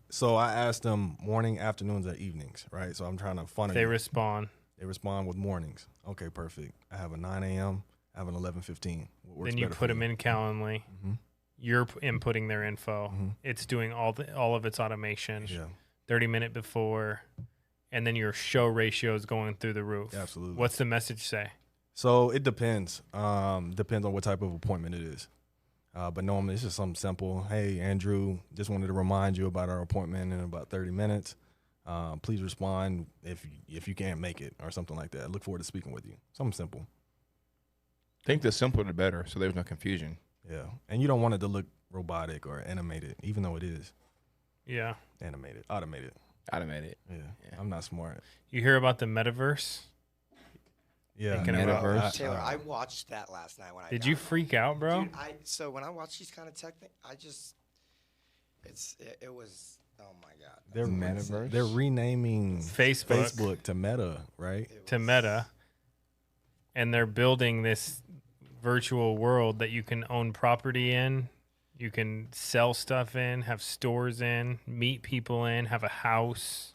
So I asked them morning, afternoons, or evenings, right? So I'm trying to funnel. They respond. They respond with mornings. Okay, perfect. I have a 9 a.m. I have an 11:15. Then you put them in Calendly. Mm-hmm. You're inputting their info. Mm-hmm. It's doing all of its automation. Yeah. 30-minute before, and then your show ratio is going through the roof. Absolutely. What's the message say? So it depends. Depends on what type of appointment it is. But normally it's just something simple. Hey, Andrew, just wanted to remind you about our appointment in about 30 minutes. Please respond if you can't make it or something like that. Look forward to speaking with you. Something simple. I think the simpler the better, so there's no confusion. Yeah. And you don't want it to look robotic or animated, even though it is Yeah. animated, automated. Automated. Yeah. Yeah. I'm not smart. You hear about the metaverse? Yeah. Thinking about Metaverse. Taylor, I watched that last night when I Did got you home. freak out, bro? Dude, so when I watch these kind of tech things, it was, oh my God. They're Metaverse? They're renaming Facebook to Meta, right? to Meta, and they're building this virtual world that you can own property in, you can sell stuff in, have stores in, meet people in, have a house.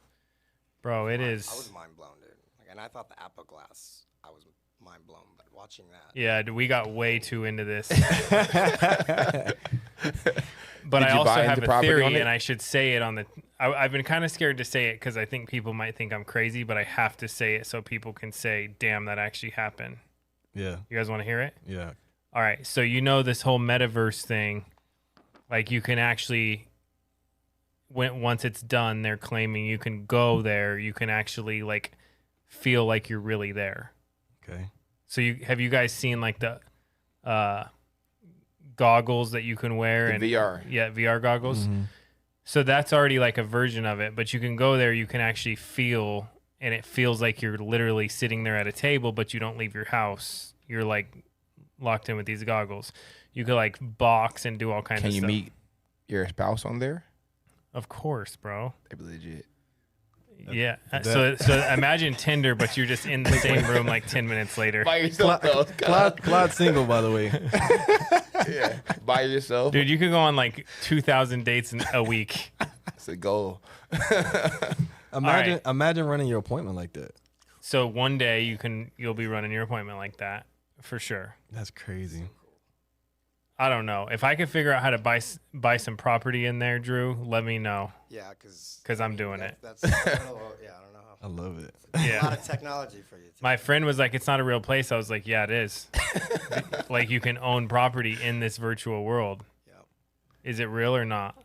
Bro, it I is. was mind blown, dude. And I thought the Apple Glass, I was mind blown, but watching that. Yeah, we got way too into this. But Did I you also buy have into a property on theory, it? and I should say it on the. I've been kind of scared to say it because I think people might think I'm crazy, but I have to say it so people can say, "Damn, that actually happened." Yeah. You guys want to hear it? Yeah. All right. So this whole metaverse thing, like you can actually, once it's done, they're claiming you can go there. You can actually like feel like you're really there. Okay. So have you guys seen like the goggles that you can wear The and VR. Yeah, VR goggles. Mhm. So that's already like a version of it, but you can go there, you can actually feel, and it feels like you're literally sitting there at a table, but you don't leave your house. You're like locked in with these goggles. You could like box and do all kinds Can of you stuff. meet your spouse on there? Of course, bro. They'd be legit. Yeah. So imagine Tinder, but you're just in the same room like 10 minutes later. By yourself, though. Claude's single, by the way. Yeah. By yourself. Dude, you could go on like 2,000 dates in a week. That's a goal. Imagine running your appointment like that. So one day you'll be running your appointment like that for sure. That's crazy. I don't know. If I could figure out how to buy some property in there, Drew, let me know. Yeah, because 'Cause I'm doing it. That's I don't know. Yeah, I don't know. I love it. A Yeah. lot of technology for you. Too. My friend was like, "It's not a real place." I was like, "Yeah, it is." Like you can own property in this virtual world. Yep. Is it real or not?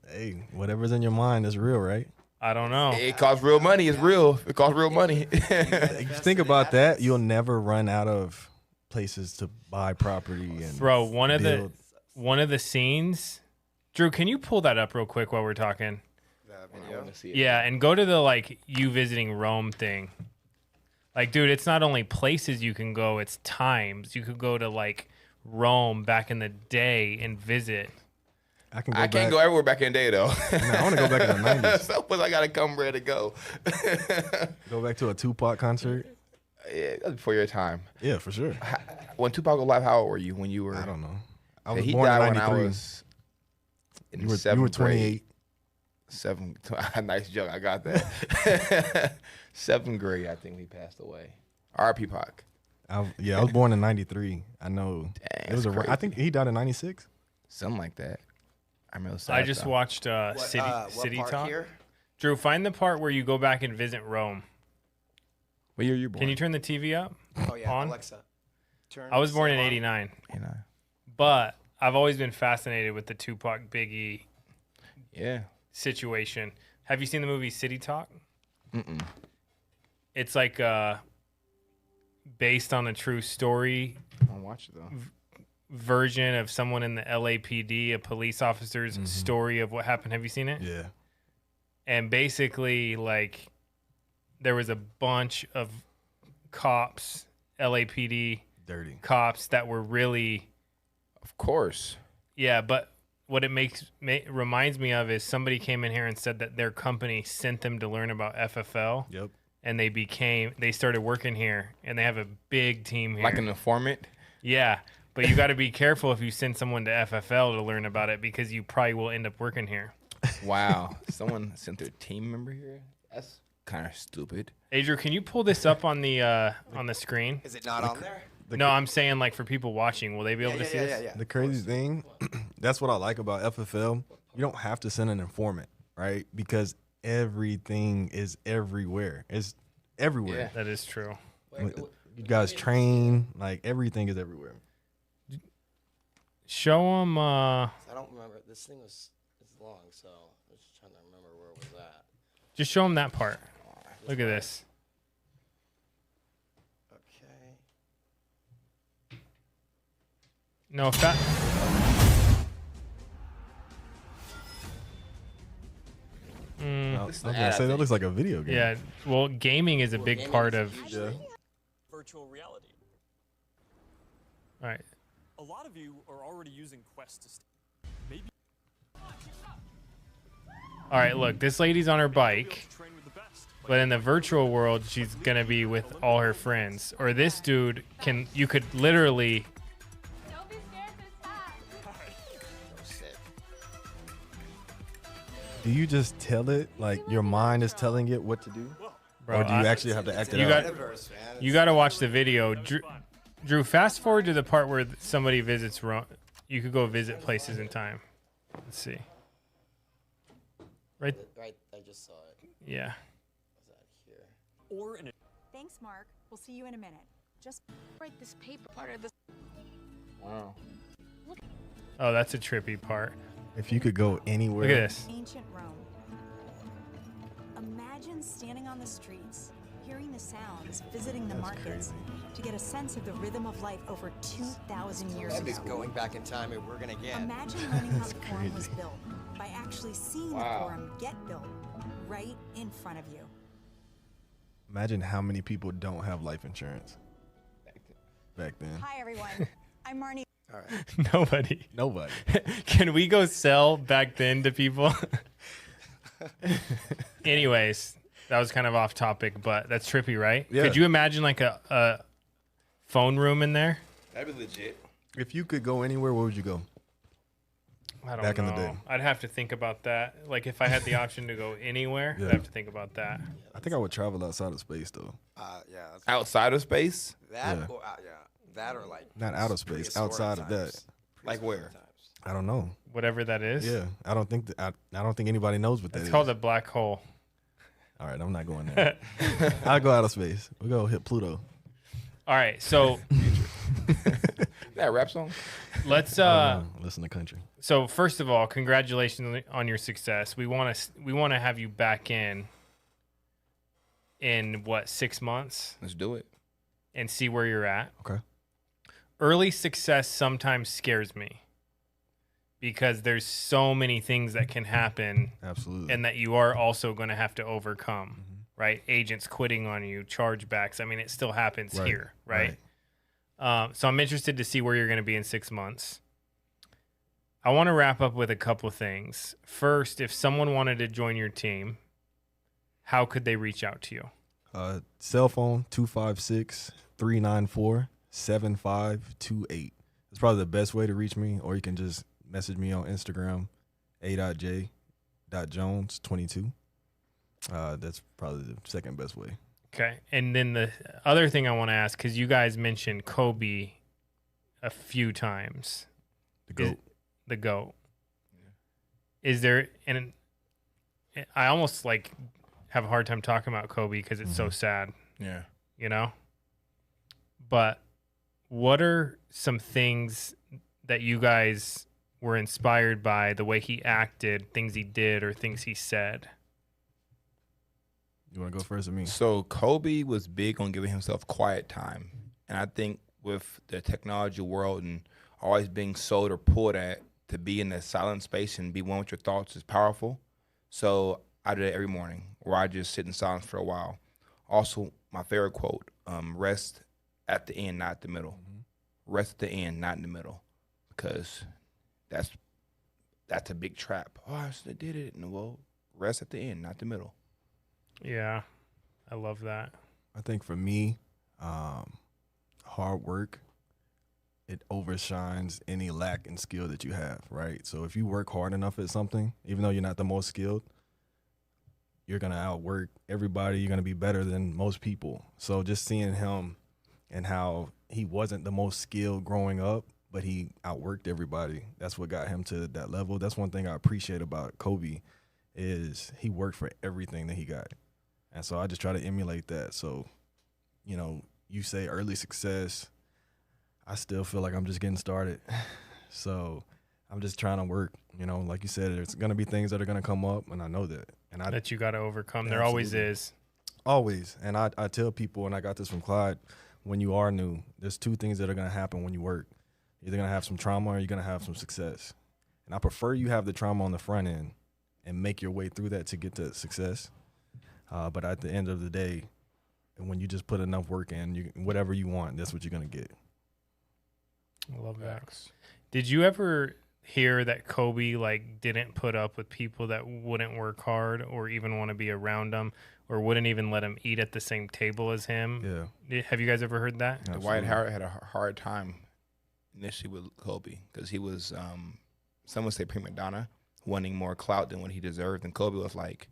Hey, whatever's in your mind is real, right? I don't know. It costs real money. It's real. It costs real money. If you think about that, you'll never run out of places to buy property and Bro, one of build. the scenes, Drew, can you pull that up real quick while we're talking? The video. Yeah, and go to the like you visiting Rome thing. Like, dude, it's not only places you can go, it's times. You could go to like Rome back in the day and visit. I can go I back. can't go everywhere back in the day, though. Man, I want to go back in the 90s. So I got to come ready to go. Go back to a Tupac concert. Yeah, that was before your time. Yeah, for sure. When Tupac was alive, how old were you when you were? I don't know. I Yeah, was he born in died when I 93. was in You were seventh 28. grade. Nice joke. I got that. 7th grade, I think he passed away. R.I.P. Pac. I was born in 93. I know. Dang, It was that's I think he died in 96. Something like that. I remember. I just watched What, City what part Talk. here? Drew, find the part where you go back and visit Rome. What year you born? Can you turn the TV up? Oh yeah, On? Alexa. Turn I was born in Sam on. '89, You know. but I've always been fascinated with the Tupac Biggie Yeah. situation. Have you seen the movie City Talk? Mm-mm. It's like based on a true story I'll watch it though. version of someone in the LAPD, a police officer's story of what happened. Have you seen it? Yeah. And basically, like, there was a bunch of cops, LAPD Dirty. cops that were really, Of course. yeah, but what it reminds me of is somebody came in here and said that their company sent them to learn about FFL. Yep. And they started working here, and they have a big team here. Like an informant. Yeah, but you got to be careful if you send someone to FFL to learn about it because you probably will end up working here. Wow. Someone sent their team member here? That's kind of stupid. Adriel, can you pull this up on the screen? Is it not on there? No, I'm saying like for people watching, will they be able to see this? Yeah. The crazy thing, that's what I like about FFL. You don't have to send an informant, right? Because everything is everywhere. It's everywhere. That is true. You guys train, like everything is everywhere. Show them. I don't remember. This thing was long, so I'm just trying to remember where it was at. Just show them that part. Look at this. Okay. No, if that. I was gonna say that looks like a video game. Yeah. Well, gaming is a big gaming part is of. huge. Yeah. Virtual reality. All right. A lot of you are already using Quest to maybe All right. Look, this lady's on her bike, train with the best. but in the virtual world, she's gonna be with all her friends. Or this dude you could literally. Don't be scared this time. Oh, sick. Do you just tell it like your mind is telling it what to do, Bro, or do you actually have to act it You out? got- Metaverse, man. You got to watch the video. Drew, fast forward to the part where somebody visits Rome. You could go visit places in time. Let's see. Right? Right, I just saw it. Yeah. Was that here? Or in a Thanks, Mark. We'll see you in a minute. Just write this paper part of this. Wow. Oh, that's a trippy part. If you could go anywhere, Look at this. Ancient Rome. Imagine standing on the streets, hearing the sounds, visiting the markets, to get a sense of the rhythm of life over 2,000 years It's ago. going back in time and we're gonna get. Imagine learning how the forum was built by actually seeing Wow. the forum get built right in front of you. Imagine how many people don't have life insurance back then. Hi, everyone. I'm Marnie. All right. Nobody. Nobody. Can we go sell back then to people? Anyways, that was kind of off topic, but that's trippy, right? Yeah. Could you imagine like a phone room in there? That'd be legit. If you could go anywhere, where would you go? I don't Back know. in the day. I'd have to think about that. Like if I had the option to go anywhere, Yeah. I'd have to think about that. I think I would travel outside of space though. Yeah. That's, Outside of space? that Yeah. or that or like. Not out of space, prehistoric outside of that. times. Like where? Prehistoric times. I don't know. Whatever that is. Yeah, I don't think I don't think anybody knows what that It's is. called a black hole. All right, I'm not going there. I'll go out of space. We go hit Pluto. All right, so That a rap song? let's Listen to country. so first of all, congratulations on your success. We want to have you back in what, 6 months Let's do it. and see where you're at. Okay. Early success sometimes scares me because there's so many things that can happen Absolutely. and that you are also going to have to overcome, right? Agents quitting on you, chargebacks. I mean, it still happens Right, here, right? So I'm interested to see where you're going to be in 6 months. I want to wrap up with a couple of things. First, if someone wanted to join your team, how could they reach out to you? Cell phone 256-394-7528. It's probably the best way to reach me, or you can just message me on Instagram, a.j.jones22. That's probably the second best way. Okay. And then the other thing I want to ask, because you guys mentioned Kobe a few times. The GOAT. The GOAT. Is there, and I almost like have a hard time talking about Kobe because it's so sad, Yeah. you know? But what are some things that you guys were inspired by, the way he acted, things he did, or things he said? You want to go first or me? So Kobe was big on giving himself quiet time. And I think with the technology world and always being sold or pulled at to be in the silent space and be one with your thoughts is powerful. So I do it every morning where I just sit in silence for a while. Also, my favorite quote, rest at the end, not the middle. Rest at the end, not in the middle. Because that's that's a big trap. Oh, I should have did it. And well, rest at the end, not the middle. Yeah, I love that. I think for me, hard work, it overshines any lack in skill that you have, right? So if you work hard enough at something, even though you're not the most skilled, you're going to outwork everybody. You're going to be better than most people. So just seeing him and how he wasn't the most skilled growing up, but he outworked everybody. That's what got him to that level. That's one thing I appreciate about Kobe is he worked for everything that he got. And so I just try to emulate that. So, you know, you say early success, I still feel like I'm just getting started. So I'm just trying to work. You know, like you said, there's going to be things that are going to come up, and I know that. And That you got to overcome. Yeah, There always absolutely. is. Always. And I tell people, and I got this from Clyde, when you are new, there's two things that are going to happen when you work. You're either going to have some trauma or you're going to have some success. And I prefer you have the trauma on the front end and make your way through that to get to success. But at the end of the day, when you just put enough work in, whatever you want, that's what you're going to get. I love that. Did you ever hear that Kobe like didn't put up with people that wouldn't work hard or even want to be around him or wouldn't even let him eat at the same table as him? Yeah. Have you guys ever heard that? Absolutely. Dwight Howard had a hard time initially with Kobe because he was, some would say prima donna, wanting more clout than what he deserved. And Kobe was like,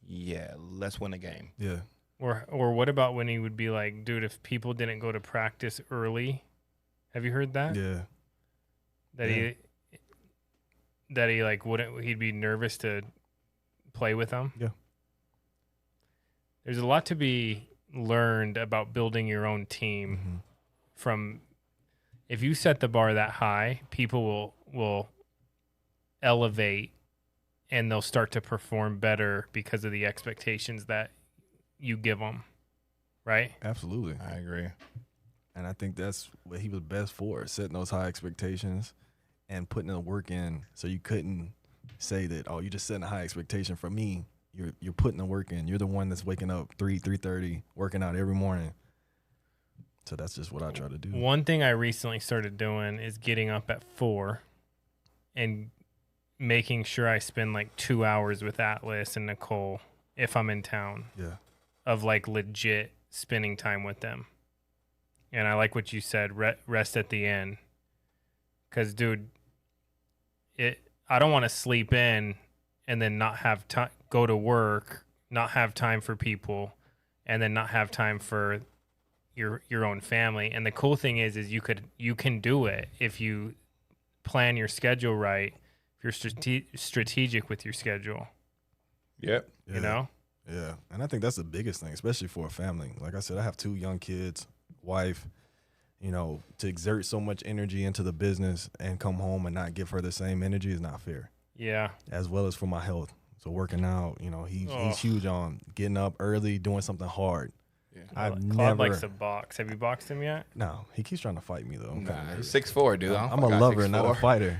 yeah, let's win a game. Yeah. Or what about when he would be like, dude, if people didn't go to practice early, have you heard that? Yeah. That he like wouldn't, he'd be nervous to play with them. Yeah. There's a lot to be learned about building your own team. Mm-hmm. From if you set the bar that high, people will elevate and they'll start to perform better because of the expectations that you give them, right? Absolutely. I agree. And I think that's what he was best for, setting those high expectations and putting the work in. So you couldn't say that, oh, you're just setting a high expectation for me. You're putting the work in. You're the one that's waking up 3:30, working out every morning. So that's just what I try to do. One thing I recently started doing is getting up at 4 and making sure I spend like 2 hours with Atlas and Nicole if I'm in town, Yeah. of like legit spending time with them. And I like what you said, rest at the end. Because, dude, I don't want to sleep in and then not have time, go to work, not have time for people, and then not have time for your own family. And the cool thing is you can do it if you plan your schedule right, if you're strategic with your schedule. Yep. You know? Yeah. And I think that's the biggest thing, especially for a family. Like I said, I have 2 young kids, wife. You know, to exert so much energy into the business and come home and not give her the same energy is not fair. Yeah. As well as for my health. So working out, you know, he's huge on getting up early, doing something hard. Yeah. Claude likes to box. Have you boxed him yet? No, he keeps trying to fight me though. I'm kinda nervous. 6'4", dude. I'm a lover, not a fighter.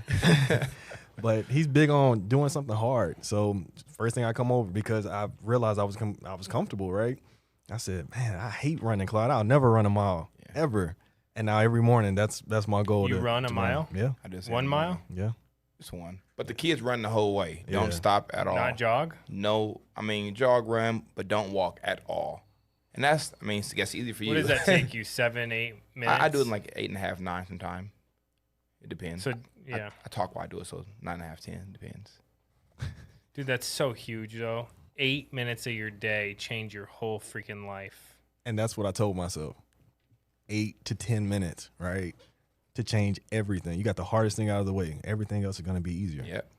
But he's big on doing something hard. So first thing I come over, because I realized I was comfortable, right? I said, man, I hate running, Claude. I'll never run a mile ever. And now every morning, that's my goal. You run a mile? Yeah. I just 1 mile? Yeah. Just one. But the kids run the whole way. Yeah. Don't stop at all. Not jog? No, I mean, jog, run, but don't walk at all. And that's, I mean, I guess easy for you. What does that take you, 7, 8 minutes? I do it in like 8.5, 9 sometime. It depends. So, yeah. I talk while I do it, so 9.5, 10, depends. Dude, that's so huge, though. 8 minutes of your day change your whole freaking life. And that's what I told myself. 8 to 10 minutes, right? To change everything. You got the hardest thing out of the way. Everything else is going to be easier. Yep.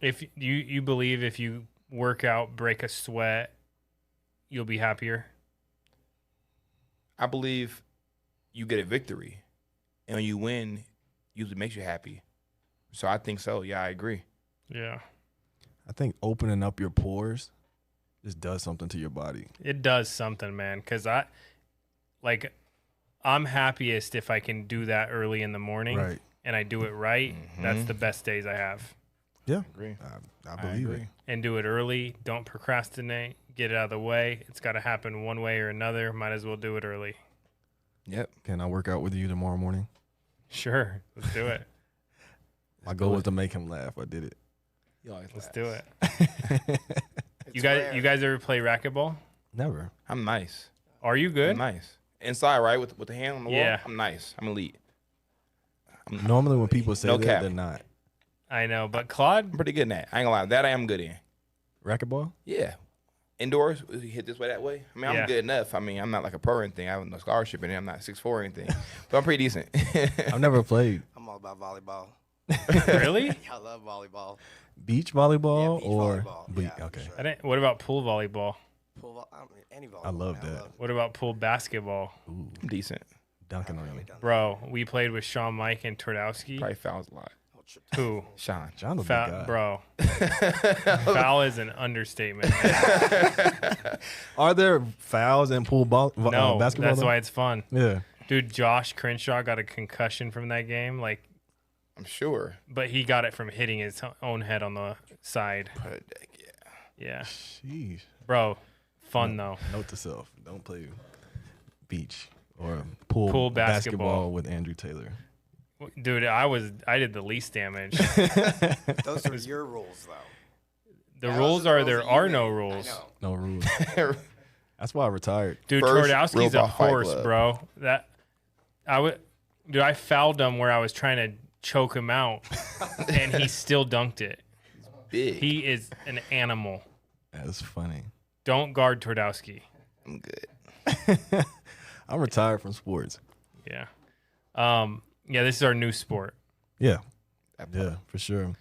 If you believe if you work out, break a sweat, you'll be happier? I believe you get a victory. And when you win, usually makes you happy. So I think so. Yeah, I agree. Yeah. I think opening up your pores just does something to your body. It does something, man. Because I'm happiest if I can do that early in the morning. Right. And I do it right. Mm-hmm. That's the best days I have. Yeah. Agree. I believe it. And do it early. Don't procrastinate. Get it out of the way. It's got to happen one way or another. Might as well do it early. Yep. Can I work out with you tomorrow morning? Sure. Let's do it. My goal was to make him laugh. I did it. You always Let's last. do it. It's You guys, rare. you guys ever play racquetball? Never. I'm nice. Are you good? I'm nice. Inside, right, with the hand on the Yeah. wall. I'm nice. I'm elite. Normally when people say No that, cap. they're not. I know, but Claude, I'm pretty good in that. I ain't gonna lie. That I am good in. Racquetball? Yeah. Indoors, you hit this way, that way. I mean, Yeah. I'm good enough. I mean, I'm not like a pro or anything. I have no scholarship in it. I'm not 6'4" or anything. But I'm pretty decent. I've never played I'm all about volleyball. really? I love volleyball. beach volleyball beach or volleyball. beach. Yeah, for Okay. sure. I didn't. What about pool volleyball? I mean, any volleyball. I love man, that. What about pool basketball? Ooh, I'm decent. dunking on you. Bro, we played with Sean, Mike, and Twardowski. Probably fouls a lot. Who? Sean. John a big Foul, guy. bro. Foul is an understatement. Are there fouls in pool No, basketball? that's though? why it's fun. Yeah. Dude, Josh Crenshaw got a concussion from that game, like, I'm sure. but he got it from hitting his own head on the side. But, yeah. Yeah, Sheesh. bro, fun though. Note to self: don't play beach or pool, Pool basketball. with Andrew Taylor. Dude, I did the least damage. Those are your rules, though. The Those rules the are rules there that you are made. no I rules. know. No rules. That's why I retired. Dude, First Twardowski's a robot fight horse, club. bro. Dude, I fouled him where I was trying to choke him out, and he still dunked it. Big. He is an animal. That's funny. Don't guard Twardowski. I'm good. I'm retired from sports. Yeah. Yeah, this is our new sport. Yeah. That part. Yeah, for sure.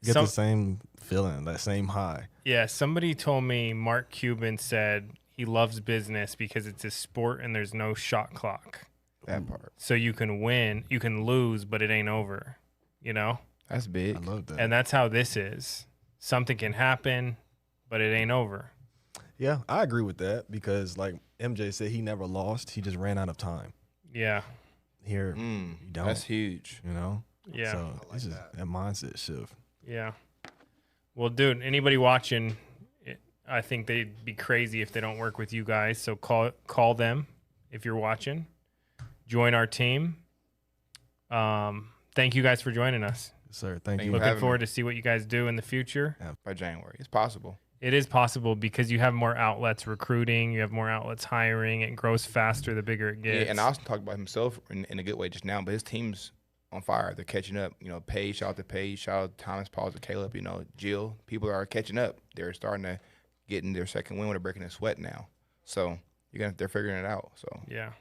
Get Some- the same feeling, that same high. Yeah, somebody told me Mark Cuban said he loves business because it's a sport and there's no shot clock. That part. So you can win, you can lose, but it ain't over, you know? That's big. I love that. And that's how this is. Something can happen, but it ain't over. Yeah, I agree with that because, like MJ said, he never lost. He just ran out of time. Yeah. Here, you don't. That's huge. You know? Yeah. So it's just that mindset shift. Yeah. Well, dude, anybody watching, I think they'd be crazy if they don't work with you guys. So call them if you're watching. Join our team. Thank you guys for joining us. Sir, thank Thank you. you. Looking having forward me. to see what you guys do in the future. By January. It's possible. It is possible because you have more outlets recruiting, you have more outlets hiring. It grows faster the bigger it gets. Yeah, and Austin talked about himself in a good way just now, but his team's on fire. They're catching up. You know, Paige, shout out to Paige, shout out to Thomas, Paul, to Caleb, you know, Jill. People are catching up. They're starting to get in their second win when they're breaking a sweat now. So they're figuring it out. So Yeah.